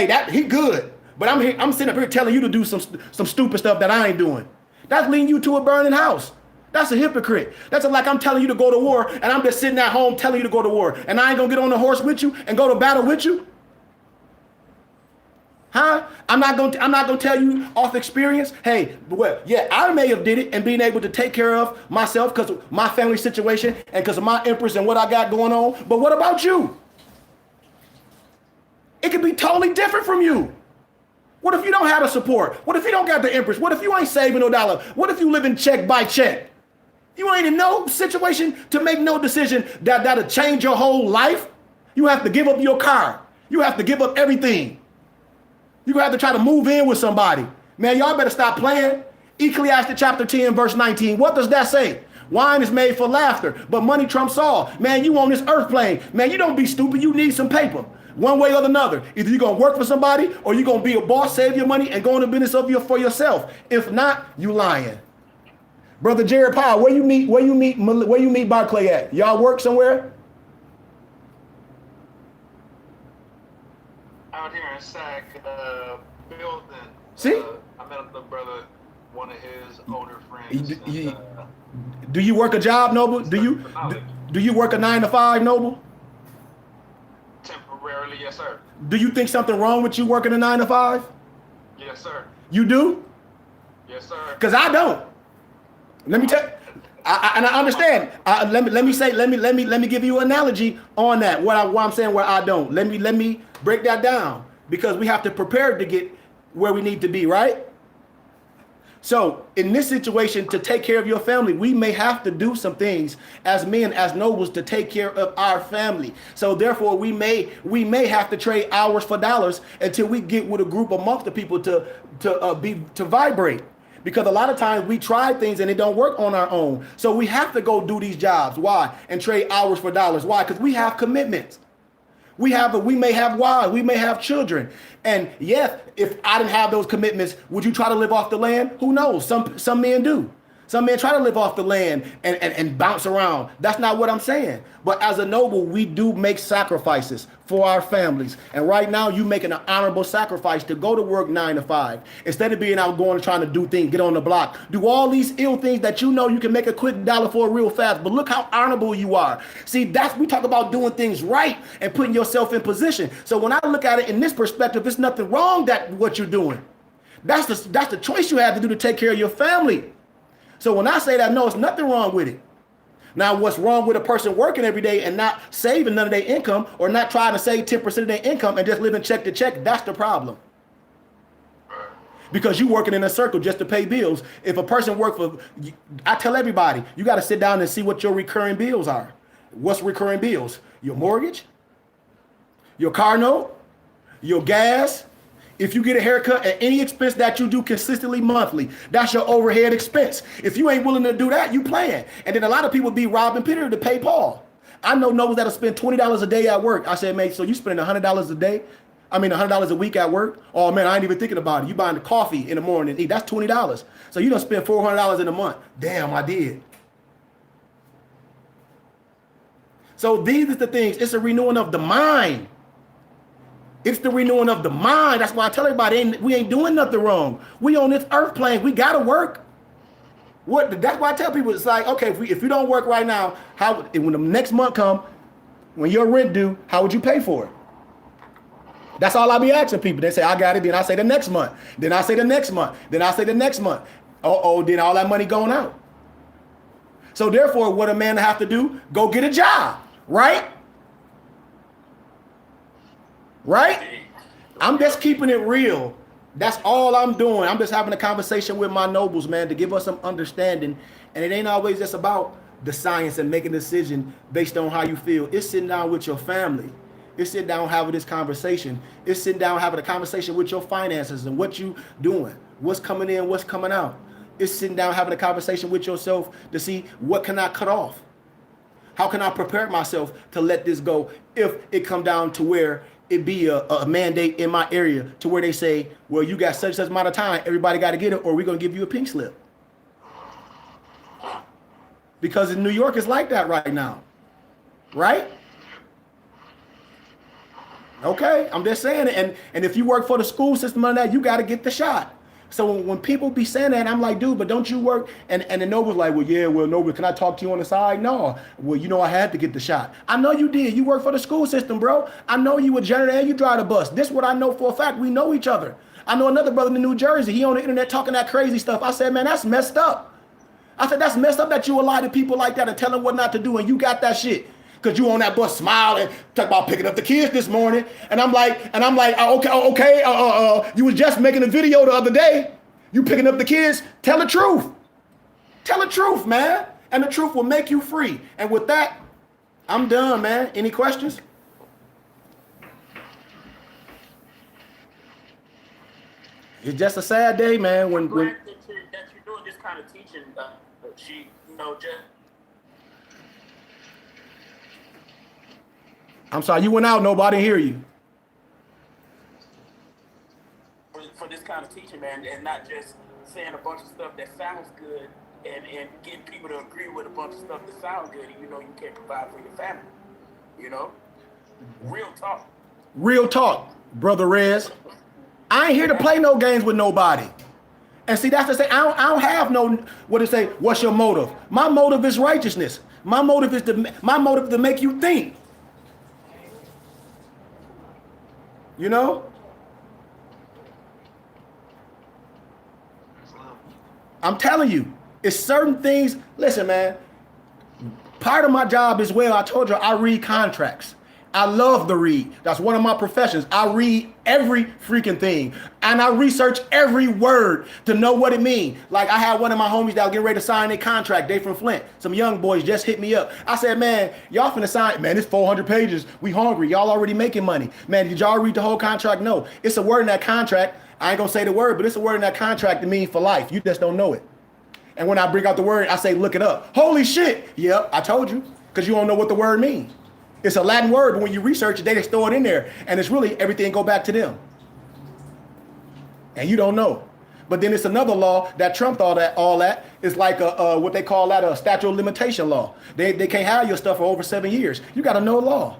that he good. But I'm sitting up here telling you to do some stupid stuff that I ain't doing. That's leading you to a burning house. That's a hypocrite. That's like I'm telling you to go to war and I'm just sitting at home telling you to go to war. And I ain't gonna get on the horse with you and go to battle with you. Huh? I'm not gonna tell you off experience. Hey, well, yeah, I may have did it and being able to take care of myself because of my family situation and because of my empress and what I got going on. But what about you? It could be totally different from you. What if you don't have the support? What if you don't got the empress? What if you ain't saving no dollar? What if you live in check by check? You ain't in no situation to make no decision that'll change your whole life. You have to give up your car. You have to give up everything. You have to try to move in with somebody. Man, y'all better stop playing. Ecclesiastes chapter 10, verse 19. What does that say? Wine is made for laughter, but money trumps all. Man, you on this earth plane. Man, you don't be stupid. You need some paper. One way or another. Either you're going to work for somebody or you're going to be a boss, save your money, and go into business for yourself. If not, you lying. Brother Jared Powell, where you meet Barclay at? Y'all work somewhere? Out here in Sac building. See? I met a brother, one of his older friends. Do you work a job, Noble? Do you work a 9 to 5, Noble? Temporarily, yes, sir. Do you think something wrong with you working a 9 to 5? Yes, sir. You do? Yes, sir. Because I don't. Let me tell. And I understand. Let me give you an analogy on that. What I'm saying where I don't. Let me break that down because we have to prepare to get where we need to be, right? So in this situation, to take care of your family, we may have to do some things as men, as nobles, to take care of our family. So therefore, we may have to trade hours for dollars until we get with a group amongst the people to vibrate. Because a lot of times we try things and it don't work on our own. So we have to go do these jobs. Why? And trade hours for dollars. Why? Because we have commitments. We may have wives, we may have children. And yes, if I didn't have those commitments, would you try to live off the land? Who knows? Some men do. Some men try to live off the land and bounce around. That's not what I'm saying. But as a noble, we do make sacrifices for our families. And right now, you making an honorable sacrifice to go to work 9 to 5. Instead of being out going and trying to do things, get on the block, do all these ill things that you know you can make a quick dollar for real fast. But look how honorable you are. See, we talk about doing things right and putting yourself in position. So when I look at it in this perspective, there's nothing wrong that what you're doing. That's the choice you have to do to take care of your family. So when I say that, no, it's nothing wrong with it. Now, what's wrong with a person working every day and not saving none of their income or not trying to save 10% of their income and just living check to check? That's the problem. Because you working in a circle just to pay bills. If a person I tell everybody, you got to sit down and see what your recurring bills are. What's recurring bills? Your mortgage, your car note, your gas. If you get a haircut at any expense that you do consistently monthly, that's your overhead expense. If you ain't willing to do that, you playing. And then a lot of people be robbing Peter to pay Paul. I know nobles that'll spend $20 a day at work. I said, man, so you spending $100 a day? $100 a week at work? Oh man, I ain't even thinking about it. You buying the coffee in the morning and eat, that's $20. So you don't spend $400 in a month. Damn, I did. So these are the things. It's a renewing of the mind. It's the renewing of the mind. That's why I tell everybody we ain't doing nothing wrong. We on this earth plane. We gotta work. That's why I tell people it's like, okay, if you don't work right now, when the next month come, when your rent due, how would you pay for it? That's all I be asking people. They say I got it. Then I say the next month. Then I say the next month. Then I say the next month. Then all that money going out. So therefore, what a man have to do? Go get a job, right? Right? I'm just keeping it real. That's all I'm doing. I'm just having a conversation with my nobles, man, to give us some understanding. And it ain't always just about the science and making a decision based on how you feel. It's sitting down with your family. It's sitting down having this conversation. It's sitting down having a conversation with your finances and what you doing, what's coming in, what's coming out. It's sitting down having a conversation with yourself to see what can I cut off? How can I prepare myself to let this go if it come down to where it be a mandate in my area to where they say, well, you got such amount of time, everybody got to get it, or we're going to give you a pink slip. Because in New York, it's like that right now. Right? Okay, I'm just saying it. And if you work for the school system on that, you got to get the shot. So when people be saying that, I'm like, dude, but don't you work? And the noble's like, Noble, can I talk to you on the side? No. Well, I had to get the shot. I know you did. You work for the school system, bro. I know you a janitor and you drive the bus. This is what I know for a fact. We know each other. I know another brother in New Jersey. He on the internet talking that crazy stuff. I said, man, that's messed up. I said, that's messed up that you lie to people like that and tell them what not to do. And you got that shit. Because you on that bus smiling, talk about picking up the kids this morning. And I'm like, okay. You was just making a video the other day. You picking up the kids. Tell the truth. Tell the truth, man. And the truth will make you free. And with that, I'm done, man. Any questions? It's just a sad day, man. I'm glad that you're doing this kind of teaching. I'm sorry, you went out, nobody hear you. For this kind of teaching, man, and not just saying a bunch of stuff that sounds good and getting people to agree with a bunch of stuff that sounds good, and you know you can't provide for your family. You know? Real talk. Real talk, Brother Rez. I ain't here to play no games with nobody. And see, that's the thing. I don't have no, what to say, what's your motive? My motive is righteousness. My motive is to make you think. You know? I'm telling you, it's certain things. Listen, man, part of my job as well, I told you, I read contracts. I love to read. That's one of my professions. I read every freaking thing. And I research every word to know what it means. Like I had one of my homies that was getting ready to sign a contract. They from Flint. Some young boys just hit me up. I said, man, y'all finna sign. Man, it's 400 pages. We hungry. Y'all already making money. Man, did y'all read the whole contract? No. It's a word in that contract. I ain't gonna say the word, but it's a word in that contract that means for life. You just don't know it. And when I bring out the word, I say, look it up. Holy shit. Yep, I told you. Because you don't know what the word means. It's a Latin word, but when you research it, they just throw it in there. And it's really everything go back to them. And you don't know. But then it's another law that trumped all that. It's like what they call that a statute of limitation law. They can't have your stuff for over 7 years. You got to know law.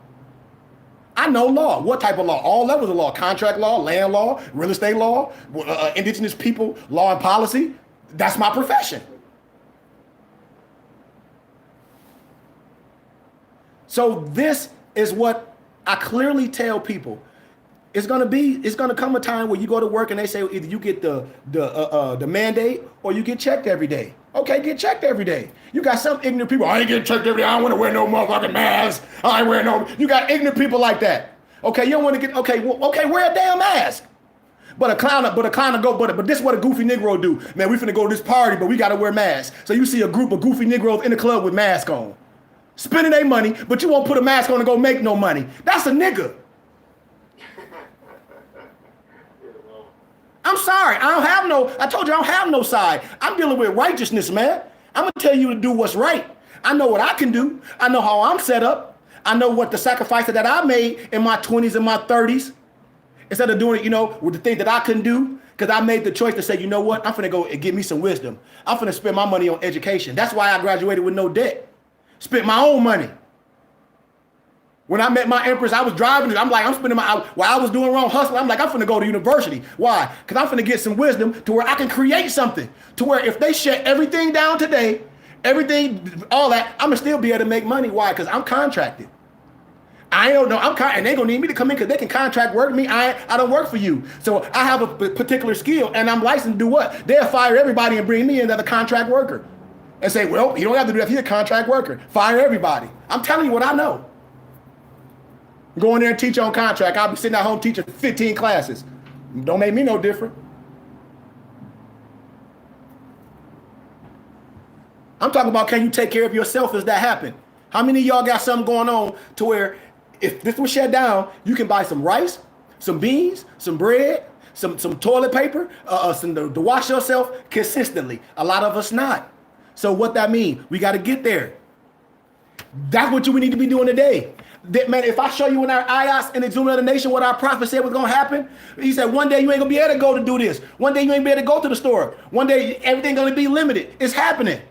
I know law. What type of law? All levels of law. Contract law, land law, real estate law, indigenous people, law and policy. That's my profession. So this is what I clearly tell people. It's gonna come a time where you go to work and they say either you get the mandate or you get checked every day. Okay, get checked every day. You got some ignorant people. I ain't getting checked every day. I don't want to wear no motherfucking mask. I ain't wearing no. You got ignorant people like that. Okay, you don't want to get. Okay, wear a damn mask. But a clown will go. But this is what a goofy Negro do. Man, we finna go to this party, but we gotta wear masks. So you see a group of goofy Negroes in the club with masks on, spending their money, but you won't put a mask on and go make no money. That's a nigga. I'm sorry. I told you I don't have no side. I'm dealing with righteousness, man. I'm going to tell you to do what's right. I know what I can do. I know how I'm set up. I know what the sacrifices that I made in my 20s and my 30s. Instead of doing it, with the thing that I couldn't do, because I made the choice to say, you know what? I'm going to go and get me some wisdom. I'm going to spend my money on education. That's why I graduated with no debt. Spent my own money. When I met my empress, I was driving. I'm like, I'm spending while I was doing wrong hustling, I'm like, I'm finna go to university. Why? Because I'm finna get some wisdom to where I can create something. To where if they shut everything down today, everything, all that, I'm gonna still be able to make money. Why? Because I'm contracted. I don't know. And they gonna need me to come in because they can contract work me. I don't work for you. So I have a particular skill and I'm licensed to do what? They'll fire everybody and bring me in as a contract worker. And say, well, you don't have to do that. He's a contract worker. Fire everybody. I'm telling you what I know. Go in there and teach on contract. I'll be sitting at home teaching 15 classes. Don't make me no different. I'm talking about, can you take care of yourself as that happen? How many of y'all got something going on to where if this was shut down, you can buy some rice, some beans, some bread, some toilet paper, to wash yourself consistently. A lot of us not. So what that mean? We got to get there. That's what we need to be doing today. Man, if I show you in our ayahs in the Zoom of the Nation what our prophet said was going to happen, he said, one day you ain't going to be able to go to do this. One day you ain't be able to go to the store. One day everything going to be limited. It's happening.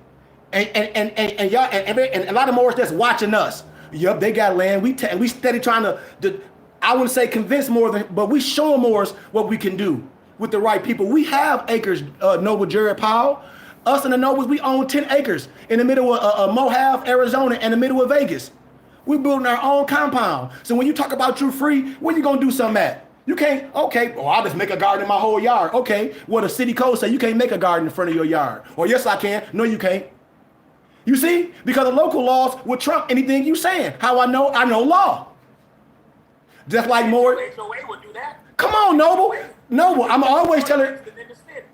And y'all, and a lot of Moors that's watching us. Yup, they got land. We steady trying to, I wouldn't say convince more, but we show Moors what we can do with the right people. We have acres, Noble Jared Powell. Us and the Nobles, we own 10 acres in the middle of Mohave, Arizona, in the middle of Vegas. We're building our own compound. So when you talk about you free, where you gonna do something at? You can't, okay, well, I'll just make a garden in my whole yard. Okay, well, the city code say you can't make a garden in front of your yard. Or yes, I can. No, you can't. You see? Because the local laws will trump anything you saying. How I know law. Just like more. HOA would do that. Come on, Noble. Noble, I'm always telling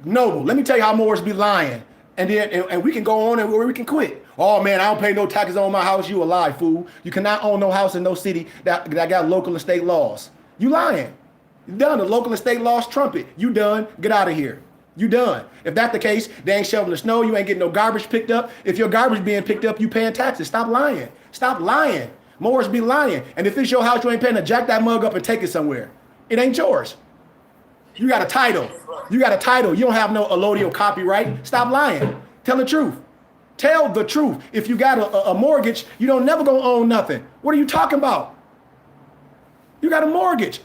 Noble, let me tell you how Moors be lying. And then and we can go on and where we can quit. Oh man, I don't pay no taxes on my house. You a lie, fool. You cannot own no house in no city that got local and state laws. You lying. You done. The local and state laws trump it. You done. Get out of here. You done. If that's the case, they ain't shoveling the snow. You ain't getting no garbage picked up. If your garbage being picked up, you paying taxes. Stop lying. Stop lying. Moors be lying. And if it's your house, you ain't paying to jack that mug up and take it somewhere. It ain't yours. You got a title. You got a title. You don't have no allodial copyright. Stop lying. Tell the truth. Tell the truth. If you got a mortgage, you don't never gonna own nothing. What are you talking about? You got a mortgage.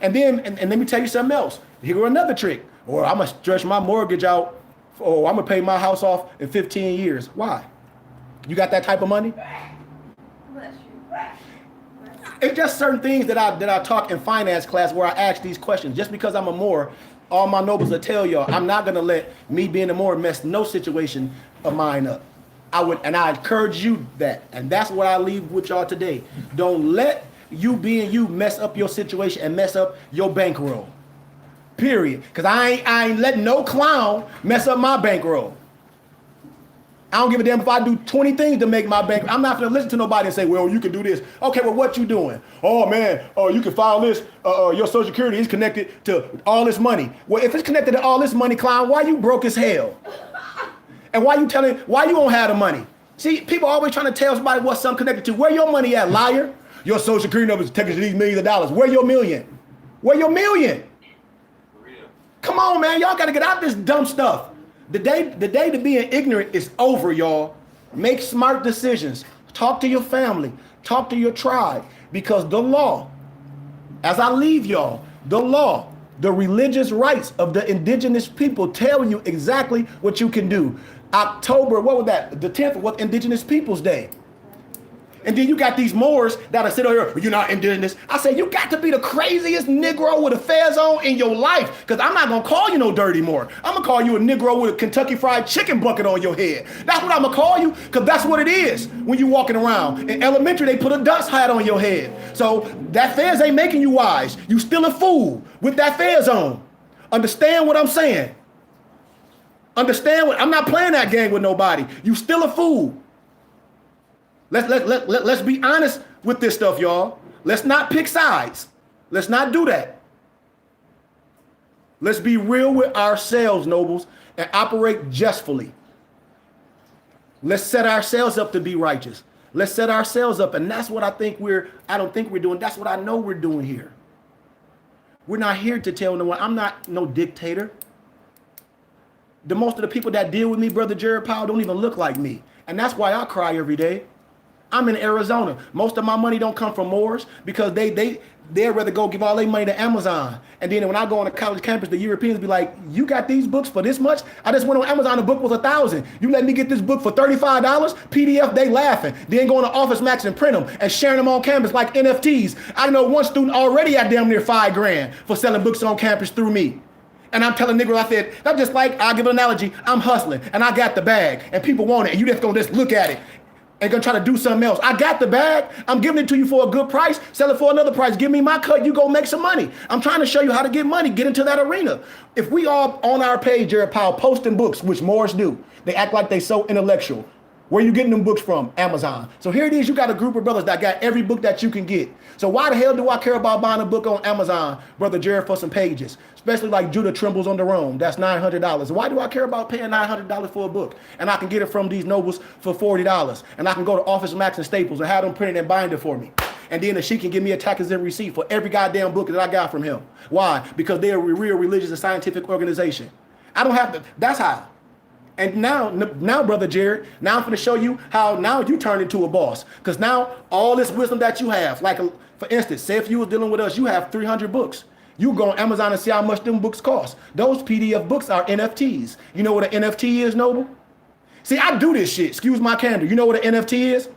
And then let me tell you something else. Here go another trick. Or I'm gonna stretch my mortgage out, or I'm gonna pay my house off in 15 years. Why? You got that type of money? It's just certain things that I talk in finance class where I ask these questions. Just because I'm a Moor, all my nobles will tell y'all, I'm not gonna let me being a Moor mess no situation of mine up. I encourage you that, and that's what I leave with y'all today. Don't let you being you mess up your situation and mess up your bankroll. Period. Because I ain't letting no clown mess up my bankroll. I don't give a damn if I do 20 things to make my bank. I'm not going to listen to nobody and say, well, you can do this. Okay, well, what you doing? Oh, man, you can file this. Your Social Security is connected to all this money. Well, if it's connected to all this money, clown, why you broke as hell? And why you don't have the money? See, people always trying to tell somebody what something connected to. Where your money at, liar? Your Social Security number is taken to these millions of dollars. Where your million? Where your million? Come on, man. Y'all got to get out this dumb stuff. The day to being ignorant is over, y'all. Make smart decisions. Talk to your family. Talk to your tribe. Because the law, as I leave y'all, the law, the religious rights of the indigenous people tell you exactly what you can do. October, what was that? The 10th was Indigenous Peoples Day. And then you got these Moors that'll sit over here, you're not indigenous. I say, you got to be the craziest Negro with a fez on in your life, because I'm not going to call you no dirty Moor. I'm going to call you a Negro with a Kentucky Fried Chicken bucket on your head. That's what I'm going to call you, because that's what it is when you walking around. In elementary, they put a dust hat on your head. So that fez ain't making you wise. You still a fool with that fez on. Understand what I'm saying? I'm not playing that game with nobody. You still a fool. Let's be honest with this stuff, y'all. Let's not pick sides. Let's not do that. Let's be real with ourselves, nobles, and operate justly. Let's set ourselves up to be righteous. Let's set ourselves up, and that's what I don't think we're doing. That's what I know we're doing here. We're not here to tell no one. I'm not no dictator. Most of the people that deal with me, Brother Jared Powell, don't even look like me. And that's why I cry every day. I'm in Arizona. Most of my money don't come from Moors because they'd rather go give all their money to Amazon. And then when I go on a college campus, the Europeans be like, you got these books for this much? I just went on Amazon, the book was $1,000. You let me get this book for $35? PDF, they laughing. Then go on to Office Max and print them and sharing them on campus like NFTs. I know one student already had damn near $5,000 for selling books on campus through me. And I'm telling niggas, I said, that's just like, I'll give an analogy, I'm hustling and I got the bag and people want it and you just gonna just look at it and gonna try to do something else. I got the bag, I'm giving it to you for a good price, sell it for another price, give me my cut, you go make some money. I'm trying to show you how to get money, get into that arena. If we all on our page, Jared Powell, posting books, which Moors do, they act like they so intellectual. Where you getting them books from? Amazon. So here it is, you got a group of brothers that got every book that you can get. So why the hell do I care about buying a book on Amazon, Brother Jared, for some pages? Especially like Judah Trembles on the Rome, that's $900. Why do I care about paying $900 for a book? And I can get it from these nobles for $40. And I can go to Office Max and Staples and have them printed and bind it for me. And then she can give me a tax and receipt for every goddamn book that I got from him. Why? Because they're a real religious and scientific organization. I don't have to, that's how. And now, Brother Jared, now I'm going to show you how now you turn into a boss. Because now all this wisdom that you have, like for instance, say if you was dealing with us, you have 300 books. You go on Amazon and see how much them books cost. Those PDF books are NFTs. You know what an NFT is, Noble? See, I do this shit. Excuse my candor. You know what an NFT is?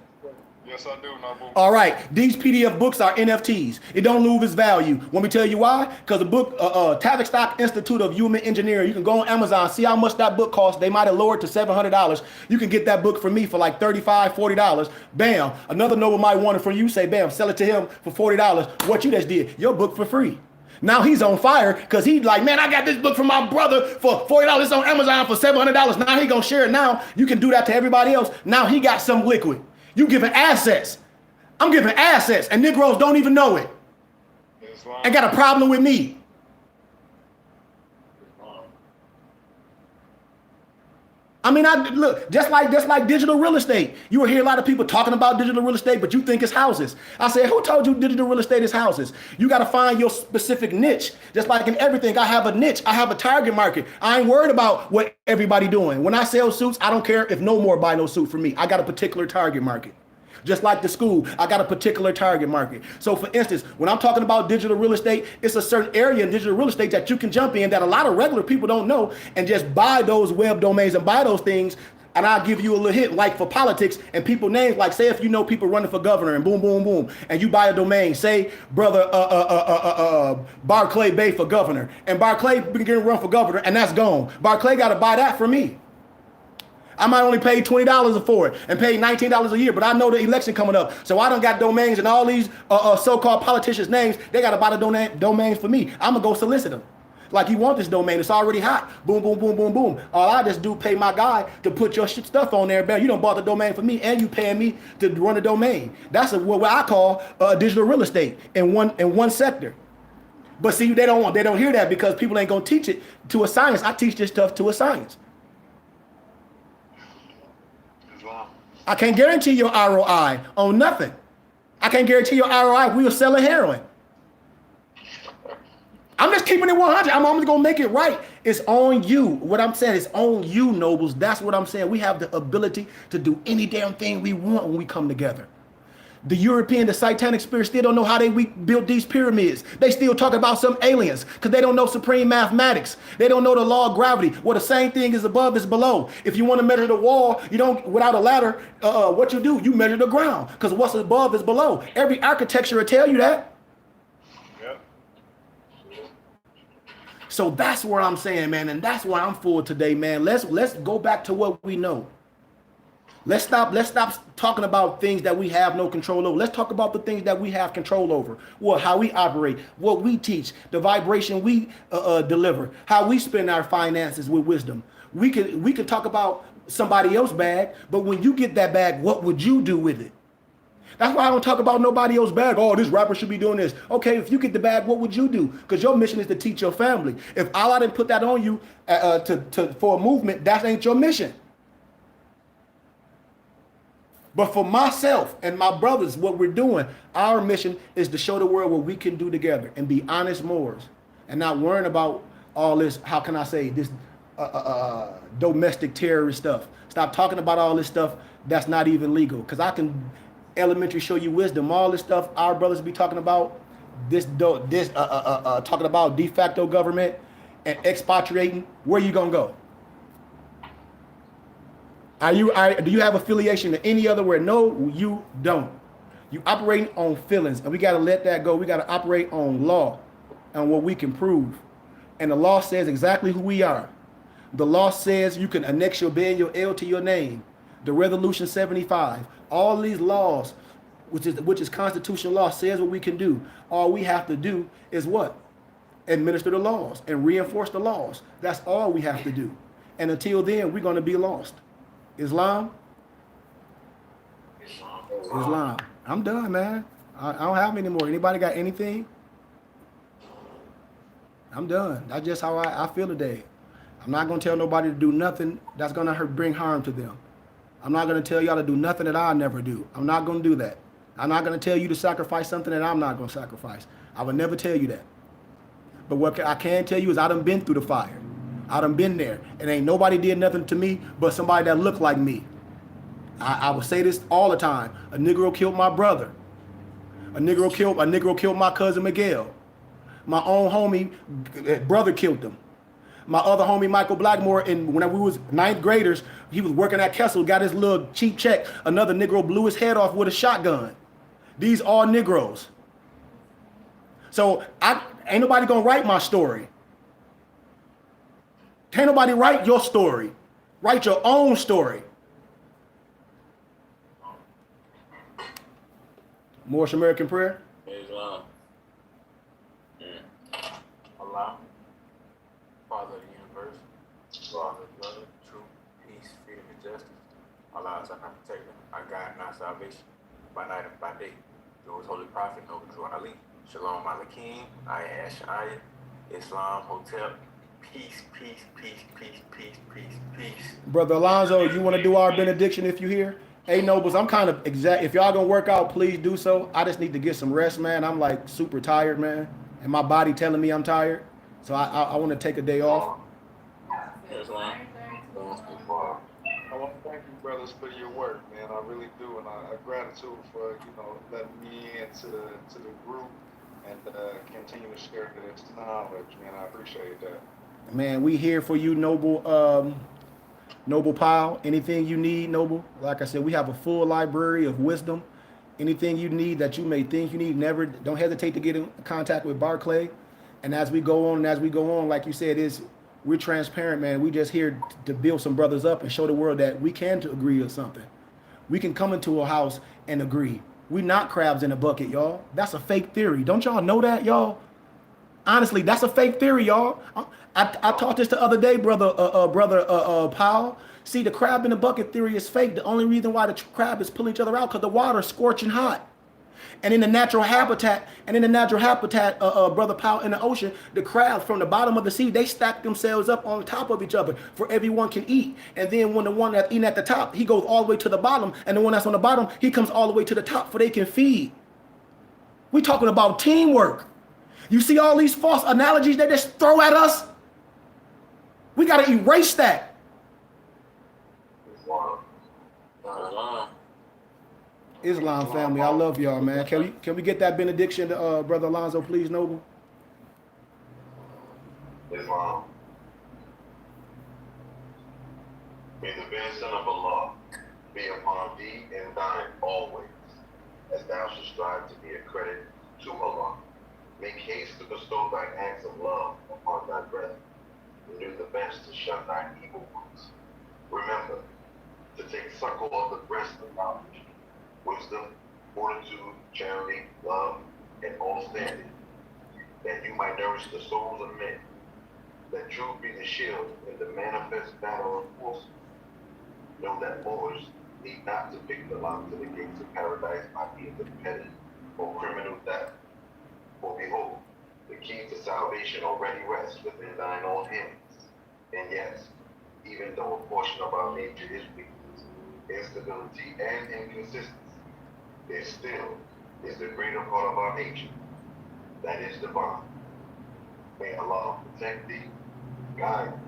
Yes, I do, Noble. All right. These PDF books are NFTs. It don't lose its value. Want me to tell you why? Because the book, Tavistock Institute of Human Engineering, you can go on Amazon, see how much that book costs. They might have lowered to $700. You can get that book from me for like $35, $40. Bam. Another Noble might want it from you. Say, bam, sell it to him for $40. What you just did, your book for free. Now he's on fire because he's like, man, I got this book from my brother for $40 on Amazon for $700. Now he gonna share it. Now you can do that to everybody else. Now he got some liquid. You giving assets. I'm giving assets, and Negroes don't even know it. And got a problem with me. I mean, I look just like digital real estate. You will hear a lot of people talking about digital real estate, but you think it's houses. I said, who told you digital real estate is houses? You got to find your specific niche. Just like in everything, I have a niche. I have a target market. I ain't worried about what everybody doing. When I sell suits, I don't care if no more buy no suit from me. I got a particular target market. Just like the school, I got a particular target market. So for instance, when I'm talking about digital real estate, it's a certain area in digital real estate that you can jump in that a lot of regular people don't know and just buy those web domains and buy those things. And I'll give you a little hint, like for politics and people names, like say if you know people running for governor and boom, boom, boom, and you buy a domain, say brother Barclay Bay for governor, and Barclay been getting run for governor, and that's gone. Barclay got to buy that for me. I might only pay $20 for it and pay $19 a year, but I know the election coming up. So I done got domains and all these so-called politicians' names. They got to buy the domains for me. I'm going to go solicit them. Like, you want this domain. It's already hot. Boom, boom, boom, boom, boom. All I just do pay my guy to put your stuff on there. You done bought the domain for me and you paying me to run the domain. That's what I call digital real estate in one sector. But see, they don't hear that because people ain't going to teach it to a science. I teach this stuff to a science. I can't guarantee your ROI on nothing. I can't guarantee your ROI if we were selling heroin. I'm just keeping it 100. I'm just going to make it right. It's on you. What I'm saying is on you, nobles. That's what I'm saying. We have the ability to do any damn thing we want when we come together. The European, the satanic spirit still don't know how we built these pyramids. They still talk about some aliens because they don't know supreme mathematics. They don't know the law of gravity. Well, the same thing is above is below. If you want to measure the wall, you don't, without a ladder, what you do, you measure the ground because what's above is below. Every architecture will tell you that. Yep. So that's where I'm saying, man, and that's why I'm for today, man. Let's go back to what we know. Let's stop talking about things that we have no control over. Let's talk about the things that we have control over. Well, how we operate, what we teach, the vibration we deliver, how we spend our finances with wisdom. We can talk about somebody else's bag, but when you get that bag, what would you do with it? That's why I don't talk about nobody else's bag. Oh, this rapper should be doing this. Okay, if you get the bag, what would you do? Because your mission is to teach your family. If Allah didn't put that on you for a movement, that ain't your mission. But for myself and my brothers, what we're doing, our mission is to show the world what we can do together and be honest Moors and not worrying about all this, how can I say, this domestic terrorist stuff. Stop talking about all this stuff that's not even legal. Because I can elementary show you wisdom. All this stuff our brothers be talking about, talking about de facto government and expatriating. Where you going to go? Do you have affiliation to any other where? No, you don't. You operating on feelings, and we got to let that go. We got to operate on law and what we can prove. And the law says exactly who we are. The law says you can annex your B and your L to your name. The Resolution 75. All these laws, which is constitutional law, says what we can do. All we have to do is what? Administer the laws and reinforce the laws. That's all we have to do. And until then, we're going to be lost. Islam. I'm done, man. I don't have any more. Anybody got anything? I'm done. That's just how I feel today. I'm not going to tell nobody to do nothing that's going to bring harm to them. I'm not going to tell y'all to do nothing that I never do. I'm not going to do that. I'm not going to tell you to sacrifice something that I'm not going to sacrifice. I would never tell you that. But what I can tell you is I done been through the fire. I done been there, and ain't nobody did nothing to me but somebody that looked like me. I will say this all the time. A Negro killed my brother. A Negro killed my cousin Miguel. My own homie brother killed him. My other homie Michael Blackmore, and when we was ninth graders, he was working at Kessel, got his little cheap check. Another Negro blew his head off with a shotgun. These are Negroes. So ain't nobody gonna write my story. Can't nobody write your story. Write your own story. Moorish American prayer. Islam. Allah, Father of the universe, Father of love, truth, peace, freedom, and justice. Allah is our protector, our guide, and our salvation, by night and by day. Through his holy prophet, Noble Drew Ali. Shalom Aleichem, Ayah Ashaya, Islam, Hotep, Peace, peace, peace, peace, peace, peace, peace. Brother Alonzo, you want to do our benediction if you here? Hey, Nobles, I'm kind of exact. If y'all gonna work out, please do so. I just need to get some rest, man. I'm like super tired, man, and my body telling me I'm tired. So I want to take a day off. Here's one. I want to thank you, brothers, for your work, man. I really do, and I gratitude for letting me into the group and continue to share this knowledge, man. I appreciate that. Man, we here for you, Noble. Noble Pile. Anything you need, Noble. Like I said, we have a full library of wisdom. Anything you need that you may think you need, don't hesitate to get in contact with Barclay. And as we go on, like you said, we're transparent, man. We just here to build some brothers up and show the world that we can to agree on something. We can come into a house and agree. We not crabs in a bucket, y'all. That's a fake theory. Don't y'all know that, y'all? Honestly, that's a fake theory, y'all. I taught this the other day, brother Powell. See, the crab in the bucket theory is fake. The only reason why the crab is pulling each other out because the water is scorching hot. And in the natural habitat, brother Powell, in the ocean, the crabs from the bottom of the sea, they stack themselves up on top of each other for everyone can eat. And then when the one that's eating at the top, he goes all the way to the bottom, and the one that's on the bottom, he comes all the way to the top for they can feed. We're talking about teamwork. You see all these false analogies they just throw at us? We got to erase that. Islam family, I love y'all, man. Can we get that benediction to Brother Alonzo, please, Noble? Islam. May the benediction of Allah be upon thee and thine always, as thou shalt strive to be a credit to Allah. Make haste to bestow thine acts of love upon thy brethren, and do the best to shun thine evil ones. Remember to take suckle of the breast of knowledge, wisdom, fortitude, charity, love, and all standing, that you might nourish the souls of men. Let truth be the shield in the manifest battle of forces. Know that Moors need not to pick the lock to the gates of paradise by means of petty or criminal theft. For behold, the key to salvation already rests within thine own hands. And yes, even though a portion of our nature is weakness, instability, and inconsistency, there still is the greater part of our nature that is divine. May Allah protect thee, guide thee,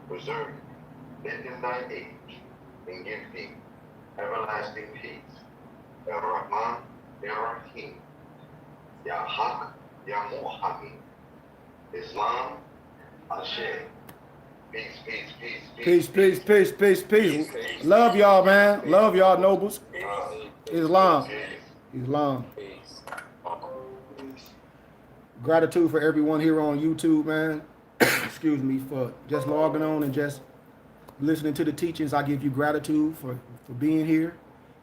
preserve thee, lengthen thine age, and give thee everlasting peace. Ya Rahman, Ya Rahim, Ya Haq, Ya Muhammad, Islam, Ashe. Peace. Love y'all, man. Love y'all, Nobles. Islam. Gratitude for everyone here on YouTube, man. Excuse me for just logging on and just listening to the teachings. I give you gratitude for being here.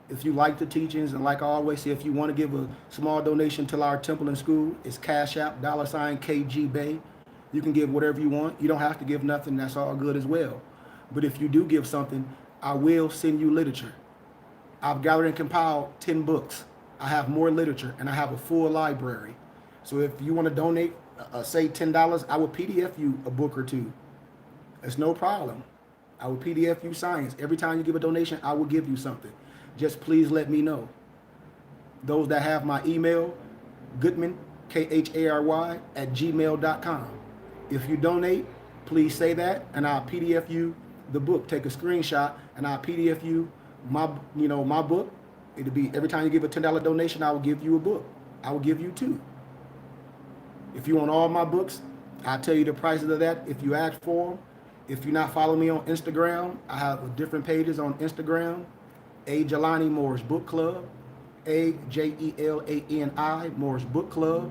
If you like the teachings, and like I always say, if you want to give a small donation to our temple and school, it's Cash App, $KG Bay. You can give whatever you want. You don't have to give nothing. That's all good as well. But if you do give something, I will send you literature. I've gathered and compiled 10 books. I have more literature, and I have a full library. So if you want to donate, say $10, I will PDF you a book or two. It's no problem. I will PDF you science. Every time you give a donation, I will give you something. Just please let me know. Those that have my email, Goodman, KHARY, @gmail.com. If you donate, please say that, and I'll PDF you the book. Take a screenshot, and I'll PDF you my book. It'll be every time you give a $10 donation, I will give you a book. I will give you 2. If you want all my books, I'll tell you the prices of that if you ask for them. If you're not following me on Instagram, I have different pages on Instagram. A. Jelani Moore's Book Club, AJELANI Moore's Book Club.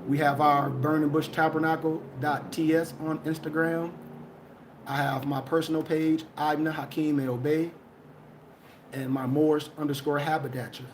We have our Burning Bush Tabernacle.ts on Instagram. I have my personal page, Ibn Hakeem El Bey, and my Moors _haberdasher.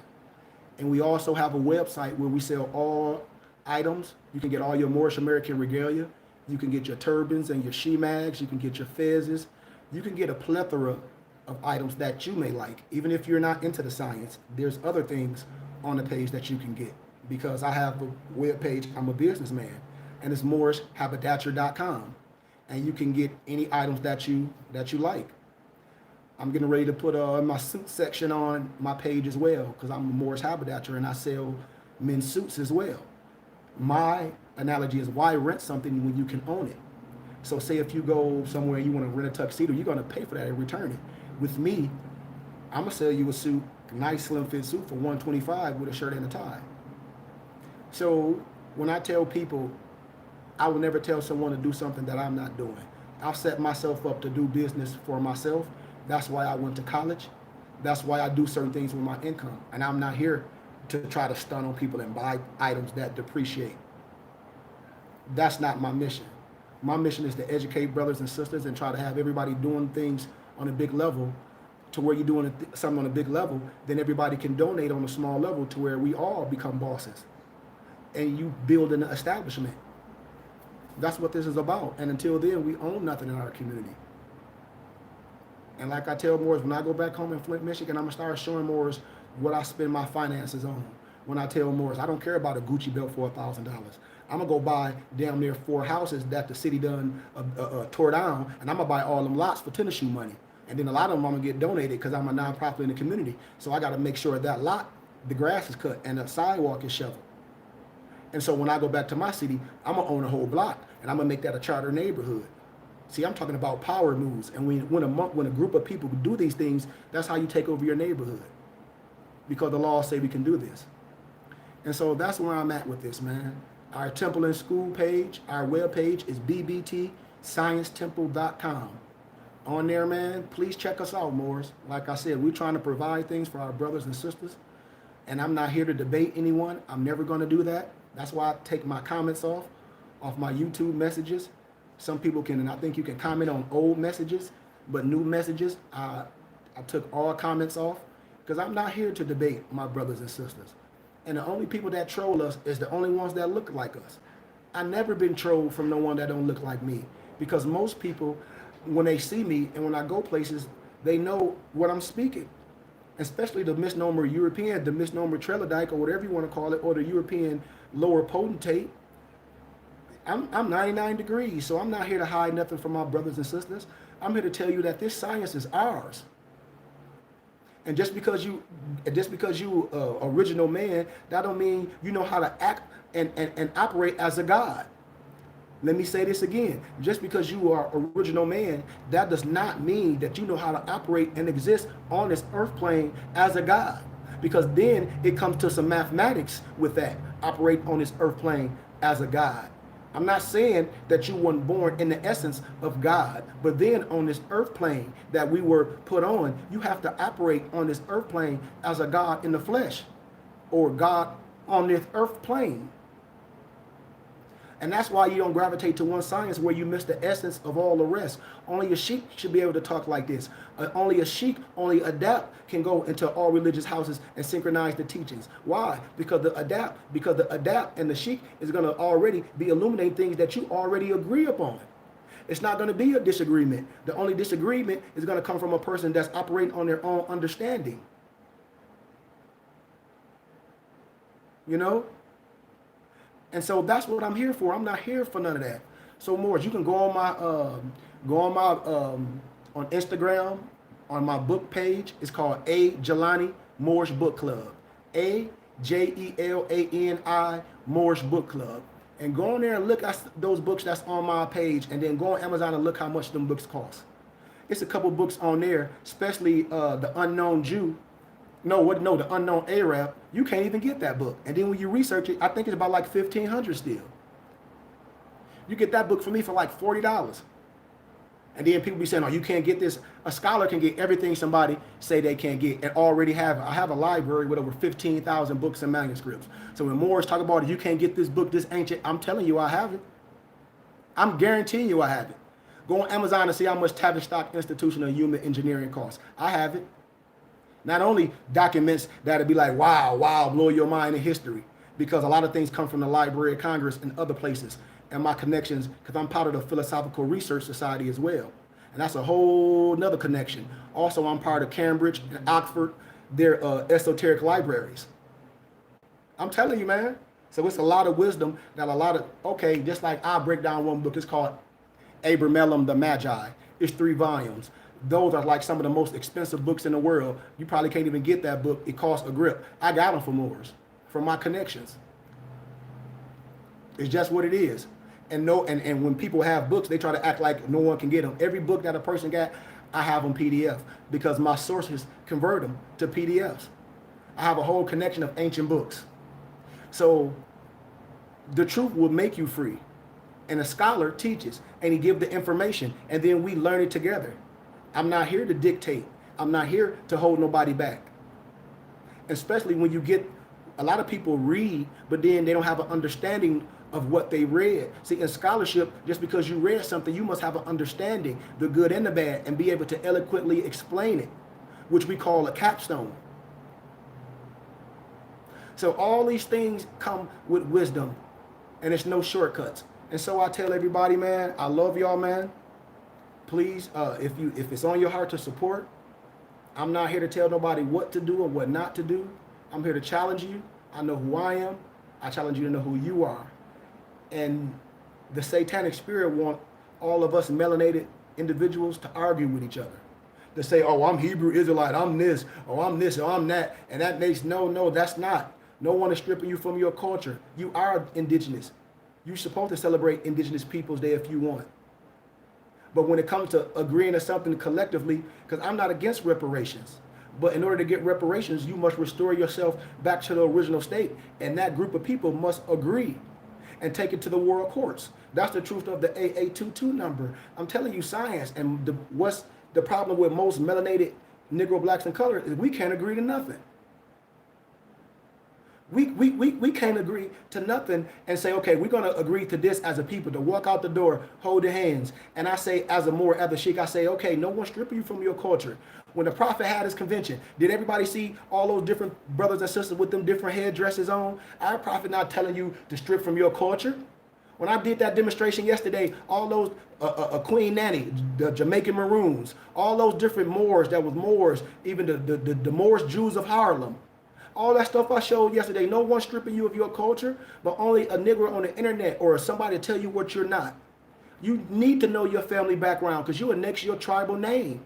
And we also have a website where we sell all items. You can get all your Moorish American regalia. You can get your turbans and your she-mags. You can get your fezzes. You can get a plethora of items that you may like. Even if you're not into the science, there's other things on the page that you can get. Because I have a web page, I'm a businessman, and it's MoorisHaberdasher.com. and you can get any items that you like. I'm getting ready to put my suit section on my page as well, because I'm a Morris haberdasher and I sell men's suits as well. My analogy is, why rent something when you can own it? So say if you go somewhere and you want to rent a tuxedo, you're going to pay for that and return it. With me, I'm going to sell you a suit, a nice slim fit suit for $125 with a shirt and a tie. So when I tell people, I will never tell someone to do something that I'm not doing. I've set myself up to do business for myself. That's why I went to college. That's why I do certain things with my income. And I'm not here to try to stun on people and buy items that depreciate. That's not my mission. My mission is to educate brothers and sisters and try to have everybody doing things on a big level, to where you're doing something on a big level, then everybody can donate on a small level to where we all become bosses. And you build an establishment. That's what this is about. And until then, we own nothing in our community. And like I tell Moors, when I go back home in Flint, Michigan, I'm going to start showing Moors what I spend my finances on. When I tell Moors, I don't care about a Gucci belt for $1,000. I'm going to go buy damn near 4 houses that the city done tore down, and I'm going to buy all them lots for tennis shoe money. And then a lot of them I'm going to get donated because I'm a nonprofit in the community. So I got to make sure that lot, the grass is cut and the sidewalk is shoveled. And so when I go back to my city, I'm going to own a whole block, and I'm going to make that a charter neighborhood. See, I'm talking about power moves. And when a group of people do these things, that's how you take over your neighborhood. Because the laws say we can do this. And so that's where I'm at with this, man. Our Temple and School page, our web page is bbtsciencetemple.com. On there, man, please check us out, Moors. Like I said, we're trying to provide things for our brothers and sisters. And I'm not here to debate anyone. I'm never going to do that. That's why I take my comments off my YouTube messages. Some people can, and I think you can comment on old messages, but new messages, I took all comments off because I'm not here to debate my brothers and sisters. And the only people that troll us is the only ones that look like us. I've never been trolled from no one that don't look like me, because most people, when they see me and when I go places, they know what I'm speaking. Especially the misnomer European, the misnomer Trelodike, or whatever you want to call it, or the European lower potentate. I'm 99 degrees, so I'm not here to hide nothing from my brothers and sisters. I'm here to tell you that this science is ours. And just because you original man, that don't mean you know how to act and operate as a god. Let me say this again. Just because you are original man, that does not mean that you know how to operate and exist on this earth plane as a god. Because then it comes to some mathematics with that. Operate on this earth plane as a god. I'm not saying that you weren't born in the essence of God, but then on this earth plane that we were put on, you have to operate on this earth plane as a God in the flesh, or God on this earth plane. And that's why you don't gravitate to one science where you miss the essence of all the rest. Only a sheik should be able to talk like this. Only a sheik, only adapt can go into all religious houses and synchronize the teachings. Why? Because the adapt and the sheik is going to already be illuminating things that you already agree upon. It's not going to be a disagreement. The only disagreement is going to come from a person that's operating on their own understanding. You know? And so that's what I'm here for. I'm not here for none of that. So Morris, you can go on on Instagram, on my book page. It's called A. Jelani Morris Book Club. AJELANI Morris Book Club. And go on there and look at those books that's on my page, and then go on Amazon and look how much them books cost. It's a couple books on there, especially The Unknown Jew. The Unknown Arab. You can't even get that book. And then when you research it, I think it's about like $1,500 still. You get that book for me for like $40. And then people be saying, oh, you can't get this. A scholar can get everything somebody say they can't get and already have it. I have a library with over 15,000 books and manuscripts. So when Morris talk about it, you can't get this book, this ancient, I'm telling you I have it. I'm guaranteeing you I have it. Go on Amazon and see how much Tavistock Institution of Human Engineering costs. I have it. Not only documents that'll be like, wow, blow your mind in history, because a lot of things come from the Library of Congress and other places, and my connections, because I'm part of the Philosophical Research Society as well. And that's a whole nother connection. Also, I'm part of Cambridge and Oxford, their esoteric libraries. I'm telling you, man. So it's a lot of wisdom that just like I break down one book, it's called Abram Elam the Magi. It's 3 volumes. Those are like some of the most expensive books in the world. You probably can't even get that book. It costs a grip. I got them for Moors, from my connections. It's just what it is. And when people have books, they try to act like no one can get them. Every book that a person got, I have them PDF because my sources convert them to PDFs. I have a whole connection of ancient books. So the truth will make you free. And a scholar teaches, and he gives the information, and then we learn it together. I'm not here to dictate. I'm not here to hold nobody back. Especially when you get, a lot of people read, but then they don't have an understanding of what they read. See, in scholarship, just because you read something, you must have an understanding, the good and the bad, and be able to eloquently explain it, which we call a capstone. So all these things come with wisdom, and it's no shortcuts. And so I tell everybody, man, I love y'all, man. Please, if it's on your heart to support, I'm not here to tell nobody what to do or what not to do. I'm here to challenge you. I know who I am. I challenge you to know who you are. And the satanic spirit want all of us melanated individuals to argue with each other. To say, oh, I'm Hebrew Israelite, I'm this, or I'm this, or I'm that. And that makes, no, that's not. No one is stripping you from your culture. You are indigenous. You're supposed to celebrate Indigenous Peoples Day if you want. But when it comes to agreeing to something collectively, because I'm not against reparations, but in order to get reparations, you must restore yourself back to the original state. And that group of people must agree and take it to the world courts. That's the truth of the AA22 number. I'm telling you science. And what's the problem with most melanated Negro, blacks, and color is we can't agree to nothing. We can't agree to nothing and say, okay, we're going to agree to this as a people, to walk out the door, hold their hands. And I say, as a Moor, as a Sheikh, I say, okay, no one's stripping you from your culture. When the Prophet had his convention, did everybody see all those different brothers and sisters with them different headdresses on? Our Prophet not telling you to strip from your culture. When I did that demonstration yesterday, all those Queen Nanny, the Jamaican Maroons, all those different Moors that was Moors, even the Moors Jews of Harlem, all that stuff I showed yesterday, no one stripping you of your culture, but only a Negro on the internet or somebody to tell you what you're not. You need to know your family background because you annex your tribal name.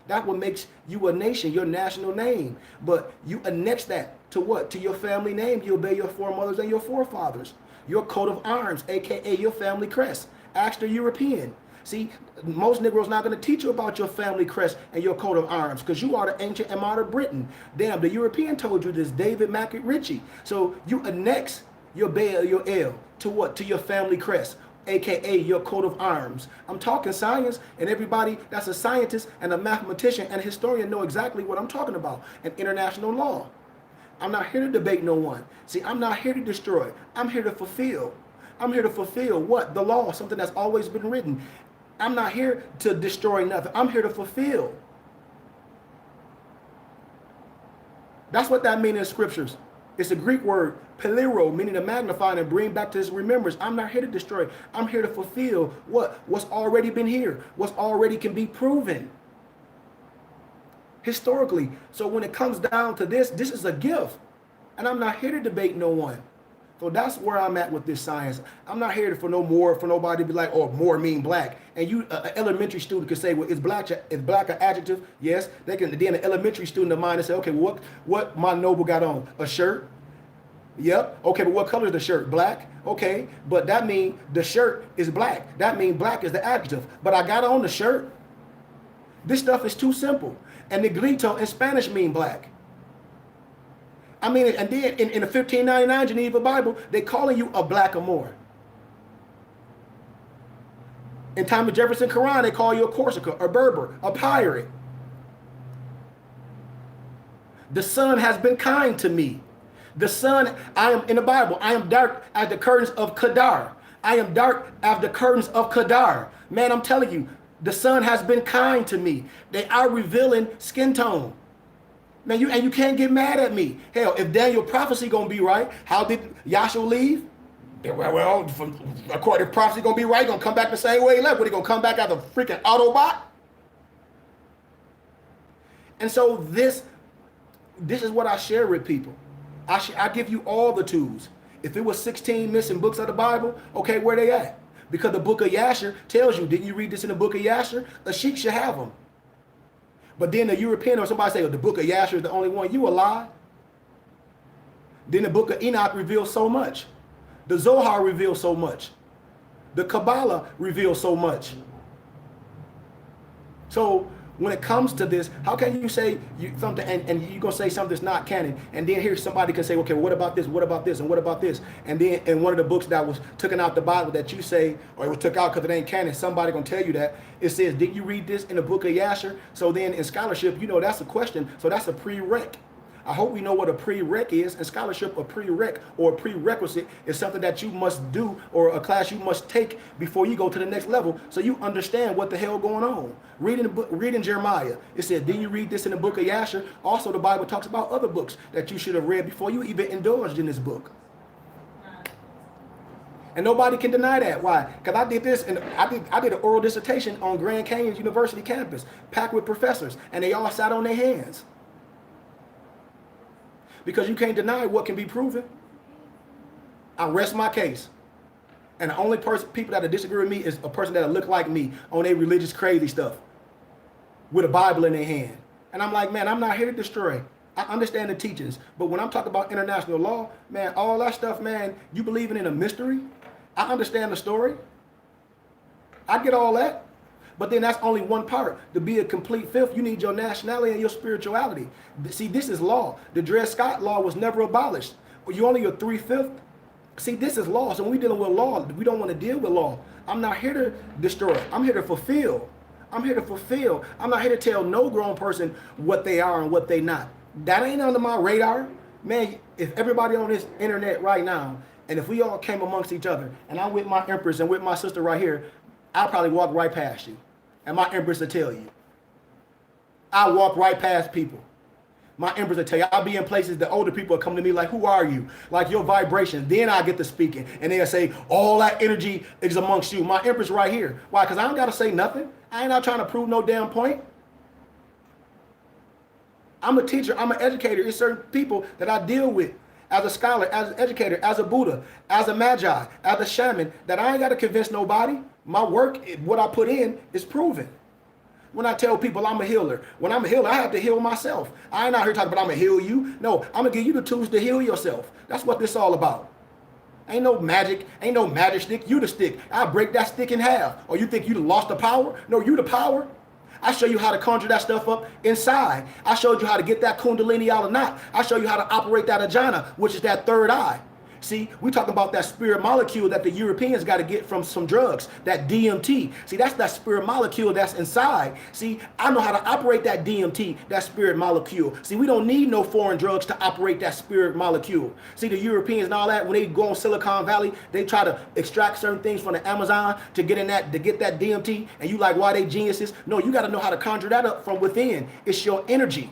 That what makes you a nation, your national name. But you annex that to what? To your family name. You obey your foremothers and your forefathers. Your coat of arms, aka your family crest. Ask the European. See, most Negroes not going to teach you about your family crest and your coat of arms because you are the ancient Empire of Britain. Damn, the European told you this, David Mackett Ritchie. So you annex your Baal, your El, to what? To your family crest, aka your coat of arms. I'm talking science, and everybody that's a scientist and a mathematician and a historian know exactly what I'm talking about, and international law. I'm not here to debate no one. See, I'm not here to destroy. I'm here to fulfill. I'm here to fulfill what? The law, something that's always been written. I'm not here to destroy nothing. I'm here to fulfill. That's what that means in scriptures. It's a Greek word, pelero, meaning to magnify and bring back to his remembrance. I'm not here to destroy. I'm here to fulfill what? What's already been here. What's already can be proven. Historically. So when it comes down to this is a gift. And I'm not here to debate no one. So that's where I'm at with this science. I'm not here for no more, for nobody to be like, oh, more mean black. And you, an elementary student could say, well, is black an adjective? Yes. They can. Then an elementary student of mine and say, okay, well, what my noble got on? A shirt? Yep. Okay, but what color is the shirt? Black? Okay, but that means the shirt is black. That means black is the adjective. But I got on the shirt. This stuff is too simple. And negrito in Spanish mean black. I mean, and then in the 1599 Geneva Bible, they calling you a black or more. In Thomas Jefferson Quran, they call you a Corsica, a Berber, a pirate. The sun has been kind to me. The sun, I am in the Bible, I am dark as the curtains of Kedar. I am dark as the curtains of Kedar. Man, I'm telling you, the sun has been kind to me. They are revealing skin tone. Man, you can't get mad at me. Hell, if Daniel prophecy gonna be right, how did Yahshua leave? Well, according to prophecy gonna be right, gonna come back the same way he left. What, he gonna come back as a freaking Autobot? And so this is what I share with people. I give you all the tools. If it was 16 missing books of the Bible, okay, where they at? Because the book of Yasher tells you, didn't you read this in the book of Yasher? A sheik should have them. But then the European or somebody say, oh, the book of Yasher is the only one. You a lie. Then the book of Enoch reveals so much. The Zohar reveals so much. The Kabbalah reveals so much. So when it comes to this, how can you say something and you're going to say something that's not canon, and then here somebody can say, okay, what about this, what about this, and what about this? And then in one of the books that was taken out the Bible that you say, or it was took out because it ain't canon, somebody going to tell you that. It says, did you read this in the book of Yasher? So then in scholarship, you know that's a question, so that's a prereq. I hope we know what a prereq is. In scholarship, a prereq or a prerequisite is something that you must do or a class you must take before you go to the next level so you understand what the hell going on. Reading Jeremiah, it said, didn't you read this in the book of Yasher? Also, the Bible talks about other books that you should have read before you even indulged in this book. And nobody can deny that. Why? Because I did this, and I did an oral dissertation on Grand Canyon University campus, packed with professors, and they all sat on their hands. Because you can't deny what can be proven. I rest my case. And the only people that disagree with me is a person that look like me on their religious crazy stuff with a Bible in their hand. And I'm like, man, I'm not here to destroy. I understand the teachings. But when I'm talking about international law, man, all that stuff, man, you believing in a mystery? I understand the story. I get all that. But then that's only one part. To be a complete fifth, you need your nationality and your spirituality. See, this is law. The Dred Scott law was never abolished. You only a 3/5. See, this is law. So when we're dealing with law, we don't want to deal with law. I'm not here to destroy. I'm here to fulfill. I'm here to fulfill. I'm not here to tell no grown person what they are and what they not. That ain't under my radar. Man, if everybody on this internet right now, and if we all came amongst each other, and I'm with my empress and with my sister right here, I'll probably walk right past you. And my empress will tell you. I walk right past people. My empress will tell you. I'll be in places the older people will come to me like, who are you? Like your vibration. Then I get to speaking. And they'll say, all that energy is amongst you. My empress right here. Why? Because I don't got to say nothing. I ain't not trying to prove no damn point. I'm a teacher. I'm an educator. It's certain people that I deal with as a scholar, as an educator, as a Buddha, as a Magi, as a shaman, that I ain't got to convince nobody. My work, what I put in, is proven. When I tell people I'm a healer, when I'm a healer, I have to heal myself. I ain't out here talking about I'm going to heal you. No, I'm going to give you the tools to heal yourself. That's what this is all about. Ain't no magic stick. You the stick. I'll break that stick in half. Or you think you lost the power? No, you the power. I show you how to conjure that stuff up inside. I showed you how to get that kundalini out of knot. I show you how to operate that ajna, which is that third eye. See, we talking about that spirit molecule that the Europeans got to get from some drugs, that DMT. See, that's that spirit molecule that's inside. See, I know how to operate that DMT, that spirit molecule. See, we don't need no foreign drugs to operate that spirit molecule. See, the Europeans and all that, when they go on Silicon Valley, they try to extract certain things from the Amazon to get that DMT. And you like, why they geniuses? No, you got to know how to conjure that up from within. It's your energy.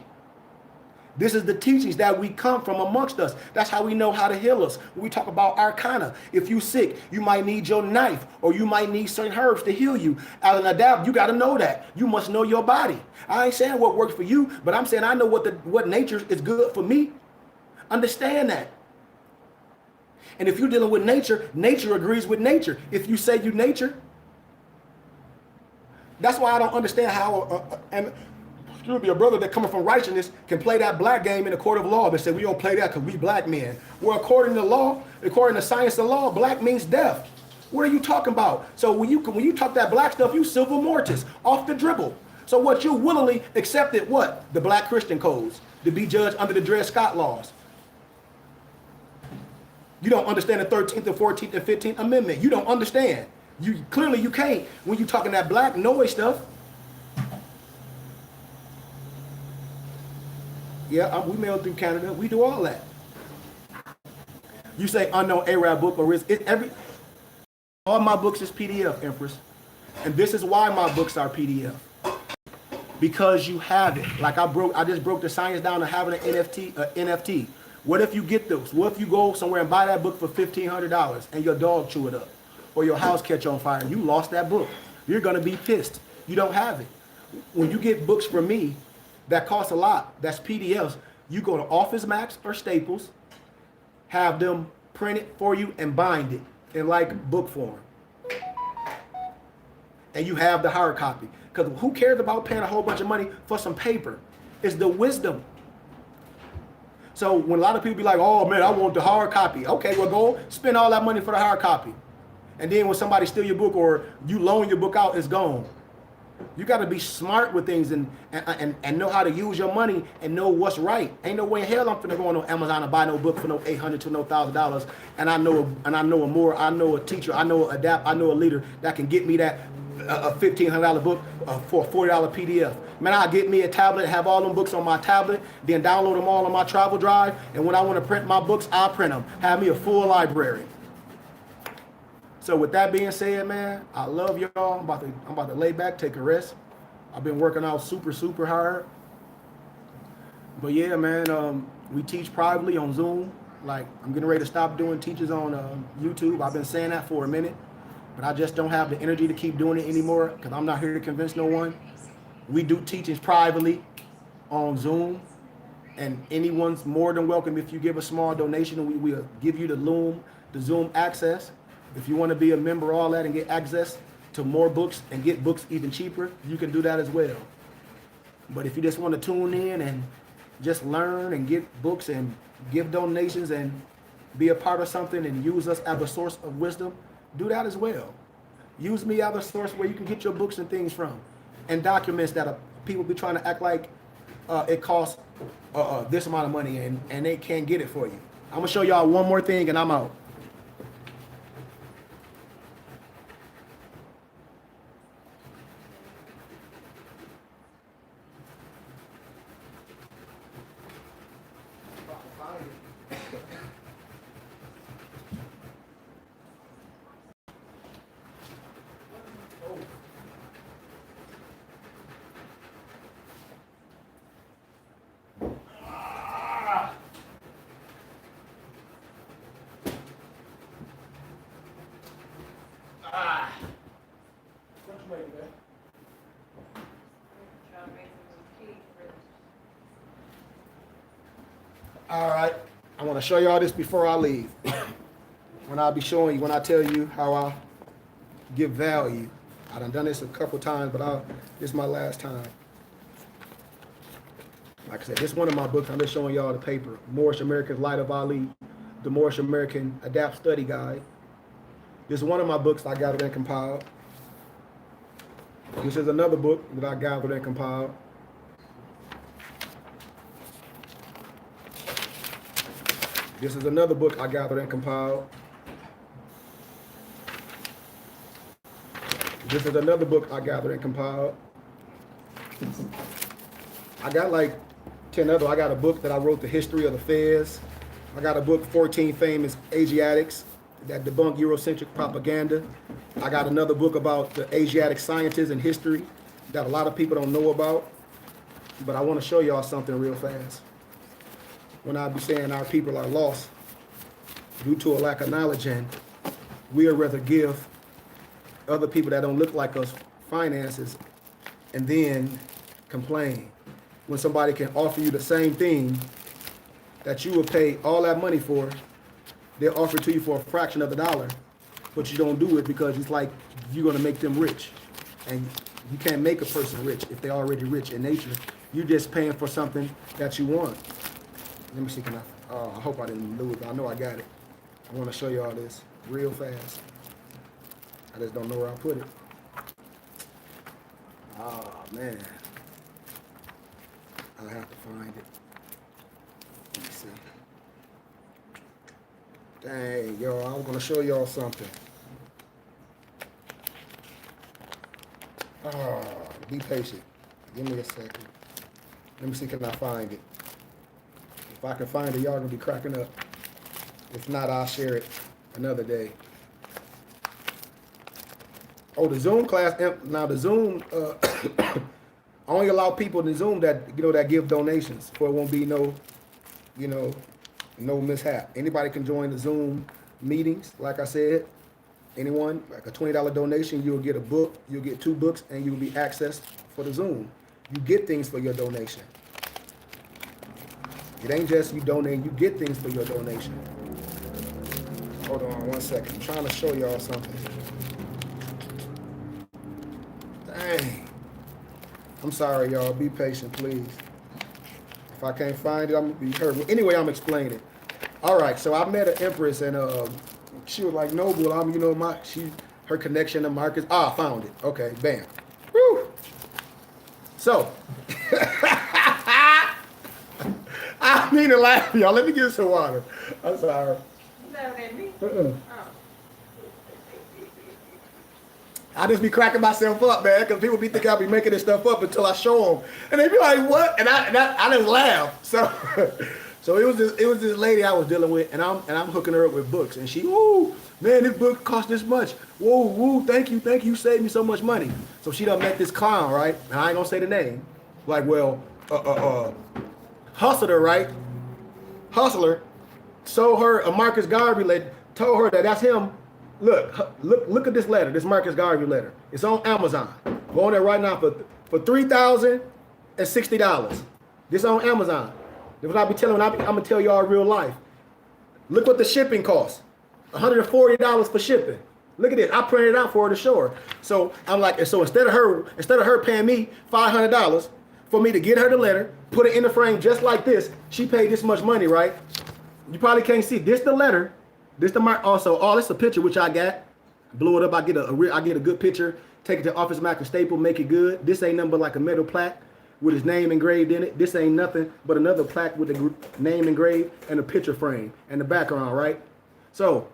This is the teachings that we come from amongst us. That's how we know how to heal us. When we talk about arcana, if you sick, you might need your knife or you might need certain herbs to heal you. As an adapt, you got to know that. You must know your body. I ain't saying what works for you, but I'm saying I know what nature is good for me. Understand that. And if you're dealing with nature, nature agrees with nature. If you say you nature, that's why I don't understand how a brother that coming from righteousness can play that black game in the court of law and say we don't play that because we black men. Well, according to law, according to science of law, black means death. What are you talking about? So when you talk that black stuff, you silver mortis off the dribble. So what you willingly accepted what? The black Christian codes to be judged under the Dred Scott laws. You don't understand the 13th, the 14th, and 15th Amendment. You don't understand. You can't when you talking that black noise stuff. Yeah, we mail through Canada. We do all that. You say unknown Arab book or all my books is PDF, Empress. And this is why my books are PDF. Because you have it. Like I just broke the science down to having an NFT. What if you get those? What if you go somewhere and buy that book for $1,500 and your dog chew it up? Or your house catch on fire and you lost that book? You're going to be pissed. You don't have it. When you get books from me, that costs a lot. That's PDFs. You go to Office Max or Staples, have them print it for you and bind it in like book form. and you have the hard copy. Because who cares about paying a whole bunch of money for some paper? It's the wisdom. So when a lot of people be like, oh man, I want the hard copy. Okay, well go spend all that money for the hard copy. And then when somebody steal your book or you loan your book out, it's gone. You got to be smart with things and know how to use your money and know what's right. Ain't no way in hell I'm finna go on Amazon and buy no book for no $800 to no $1,000. And I know a teacher, I know I know a leader that can get me that a $1,500 book for a $40 PDF. Man, I'll get me a tablet, have all them books on my tablet, then download them all on my travel drive. And when I want to print my books, I'll print them. Have me a full library. So with that being said, man, I love y'all. I'm about to lay back, take a rest. I've been working out super hard. But yeah, man, we teach privately on Zoom. Like, I'm getting ready to stop doing teachers on YouTube. I've been saying that for a minute, but I just don't have the energy to keep doing it anymore because I'm not here to convince no one. We do teachings privately on Zoom, and anyone's more than welcome if you give a small donation. We'll give you the Zoom access. If you want to be a member, all that, and get access to more books and get books even cheaper, you can do that as well. But if you just want to tune in and just learn and get books and give donations and be a part of something and use us as a source of wisdom, do that as well. Use me as a source where you can get your books and things from, and documents that people be trying to act like it costs this amount of money and they can't get it for you. I'm going to show y'all one more thing and I'm out. All right, I want to show y'all this before I leave. When I'll be showing you, when I tell you how I give value. I done this a couple times, but this is my last time. Like I said, this is one of my books. I'm just showing y'all the paper. Moorish American's Light of Ali, the Moorish American Adapt Study Guide. This is one of my books I gathered and compiled. This is another book that I gathered and compiled. This is another book I gathered and compiled. This is another book I gathered and compiled. I got like 10 other. I got a book that I wrote, The History of the Fez. I got a book, 14 Famous Asiatics that debunk Eurocentric propaganda. I got another book about the Asiatic scientists and history that a lot of people don't know about. But I want to show y'all something real fast. When I be saying our people are lost due to a lack of knowledge, and we'd rather give other people that don't look like us finances and then complain when somebody can offer you the same thing that you would pay all that money for. They'll offer it to you for a fraction of the dollar, but you don't do it because it's like you're going to make them rich, and you can't make a person rich if they're already rich in nature. You're just paying for something that you want. Let me see, I hope I didn't lose it. I know I got it. I want to show you all this real fast. I just don't know where I put it. Oh, man. I'll have to find it. Let me see. Dang, yo, I was going to show y'all something. Oh, be patient. Give me a second. Let me see, can I find it? If I can find it, y'all gonna be cracking up. If not, I'll share it another day. Oh, the Zoom class. Now the Zoom, I only allow people in the Zoom that that give donations, for it won't be no mishap. Anybody can join the Zoom meetings. Like I said, anyone, like a $20 donation, you'll get a book, you'll get 2 books, and you'll be accessed for the Zoom. You get things for your donation. It ain't just you donate, you get things for your donation. Hold on one second. I'm trying to show y'all something. Dang. I'm sorry, y'all. Be patient, please. If I can't find it, I'm gonna be hurt. Anyway, I'm explaining. All right, so I met an empress, and she was like, Noble, her connection to Marcus. I found it. Okay, bam. Woo. So, I mean to laugh, y'all. Let me get some water. I'm sorry. I just be cracking myself up, man, because people be thinking I be making this stuff up until I show them, and they be like, "What?" And I just laugh. So, so it was this lady I was dealing with, and I'm hooking her up with books, and she, "Ooh, man, this book cost this much. Whoa, woo, thank you saved me so much money." So she done met this clown, right? And I ain't gonna say the name. Like, well, Hustler, right? Hustler sold her a Marcus Garvey letter, told her that that's him. Look at this letter, this Marcus Garvey letter. It's on Amazon. Go on there right now for $3,060. This on Amazon. That's what I be telling. I'm gonna tell y'all real life. Look what the shipping costs. $140 for shipping. Look at this. I printed it out for her to show her. So I'm like, so instead of her paying me $500 for me to get her the letter, put it in the frame just like this, she paid this much money, right? You probably can't see. This the letter. This the mark. Also, this is a picture which I got. Blew it up. I get a good picture. Take it to Office Mac and staple. Make it good. This ain't nothing but like a metal plaque with his name engraved in it. This ain't nothing but another plaque with the name engraved and a picture frame and the background, right? So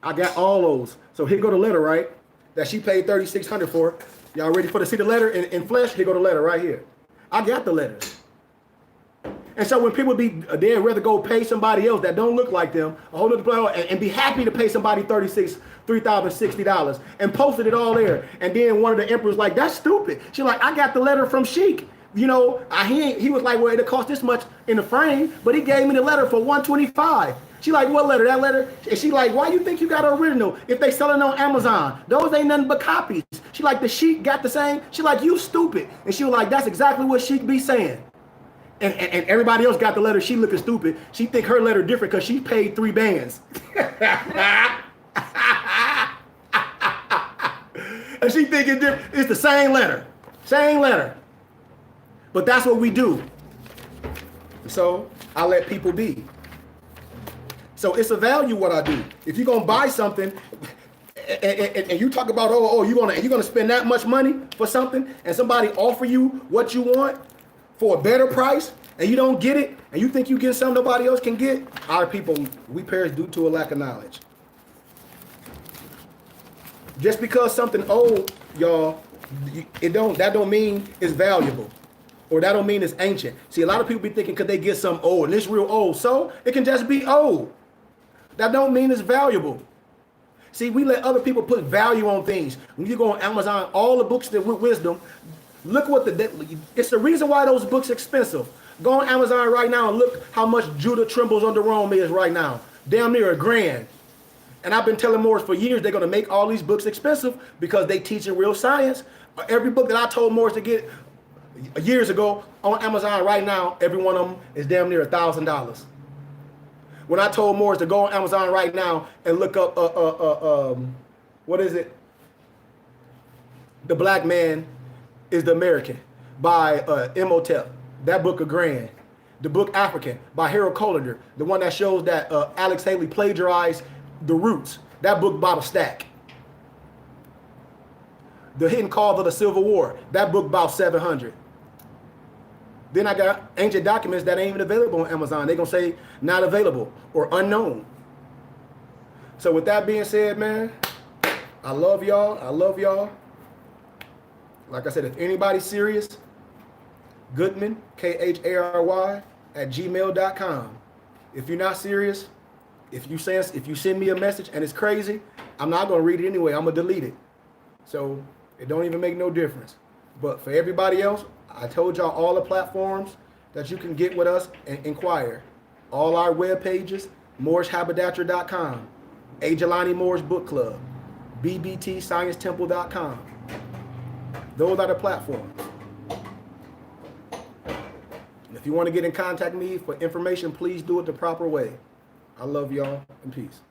I got all those. So here go the letter, right? That she paid $3,600 for. Y'all ready for to see the letter in flesh? Here go the letter right here. I got the letters. And so when people they'd rather go pay somebody else that don't look like them, a whole other player, and be happy to pay somebody $3,060 and posted it all there. And then one of the emperors like, that's stupid. She like, I got the letter from Sheik. You know, he was like, well, it cost this much in the frame, but he gave me the letter for $125. She like, what letter? That letter? And she like, why you think you got an original if they selling on Amazon? Those ain't nothing but copies. She like, the Sheik got the same. She like, you stupid. And she was like, that's exactly what Sheik be saying. And everybody else got the letter. She looking stupid. She think her letter different because she paid 3 bands. And she think it's the same letter. Same letter. But that's what we do. So I let people be. So it's a value what I do. If you're gonna buy something and you talk about you're gonna spend that much money for something and somebody offer you what you want for a better price and you don't get it and you think you get something nobody else can get, our people, we perish due to a lack of knowledge. Just because something old, y'all, that don't mean it's valuable. Or that don't mean it's ancient. See, a lot of people be thinking could they get something old and it's real old. So it can just be old. That don't mean it's valuable. See, we let other people put value on things. When you go on Amazon, all the books that with wisdom, look what it's the reason why those books are expensive. Go on Amazon right now and look how much Judah Trembles Under Rome is right now. Damn near $1,000. And I've been telling Morris for years they're gonna make all these books expensive because they teaching real science. Every book that I told Morris to get years ago on Amazon right now, every one of them is damn near $1,000. When I told Morris to go on Amazon right now and look up what is it? The Black Man is the American by Imhotep. That book $1,000. The book African by Harold Collender, the one that shows that Alex Haley plagiarized the roots. That book bought a stack. The Hidden Cause of the Civil War. That book about $700. Then I got ancient documents that ain't even available on Amazon. They're gonna say not available or unknown. So with that being said, man, I love y'all. I love y'all. Like I said, if anybody's serious, Goodman, KHARY @gmail.com. If you're not serious, if you send me a message and it's crazy, I'm not gonna read it anyway. I'm gonna delete it. So it don't even make no difference. But for everybody else, I told y'all all the platforms that you can get with us and inquire. All our web pages, MorrisHaberdasher.com, A. Jelani Morris Book Club, BBTScienceTemple.com. Those are the platforms. If you want to get in contact with me for information, please do it the proper way. I love y'all and peace.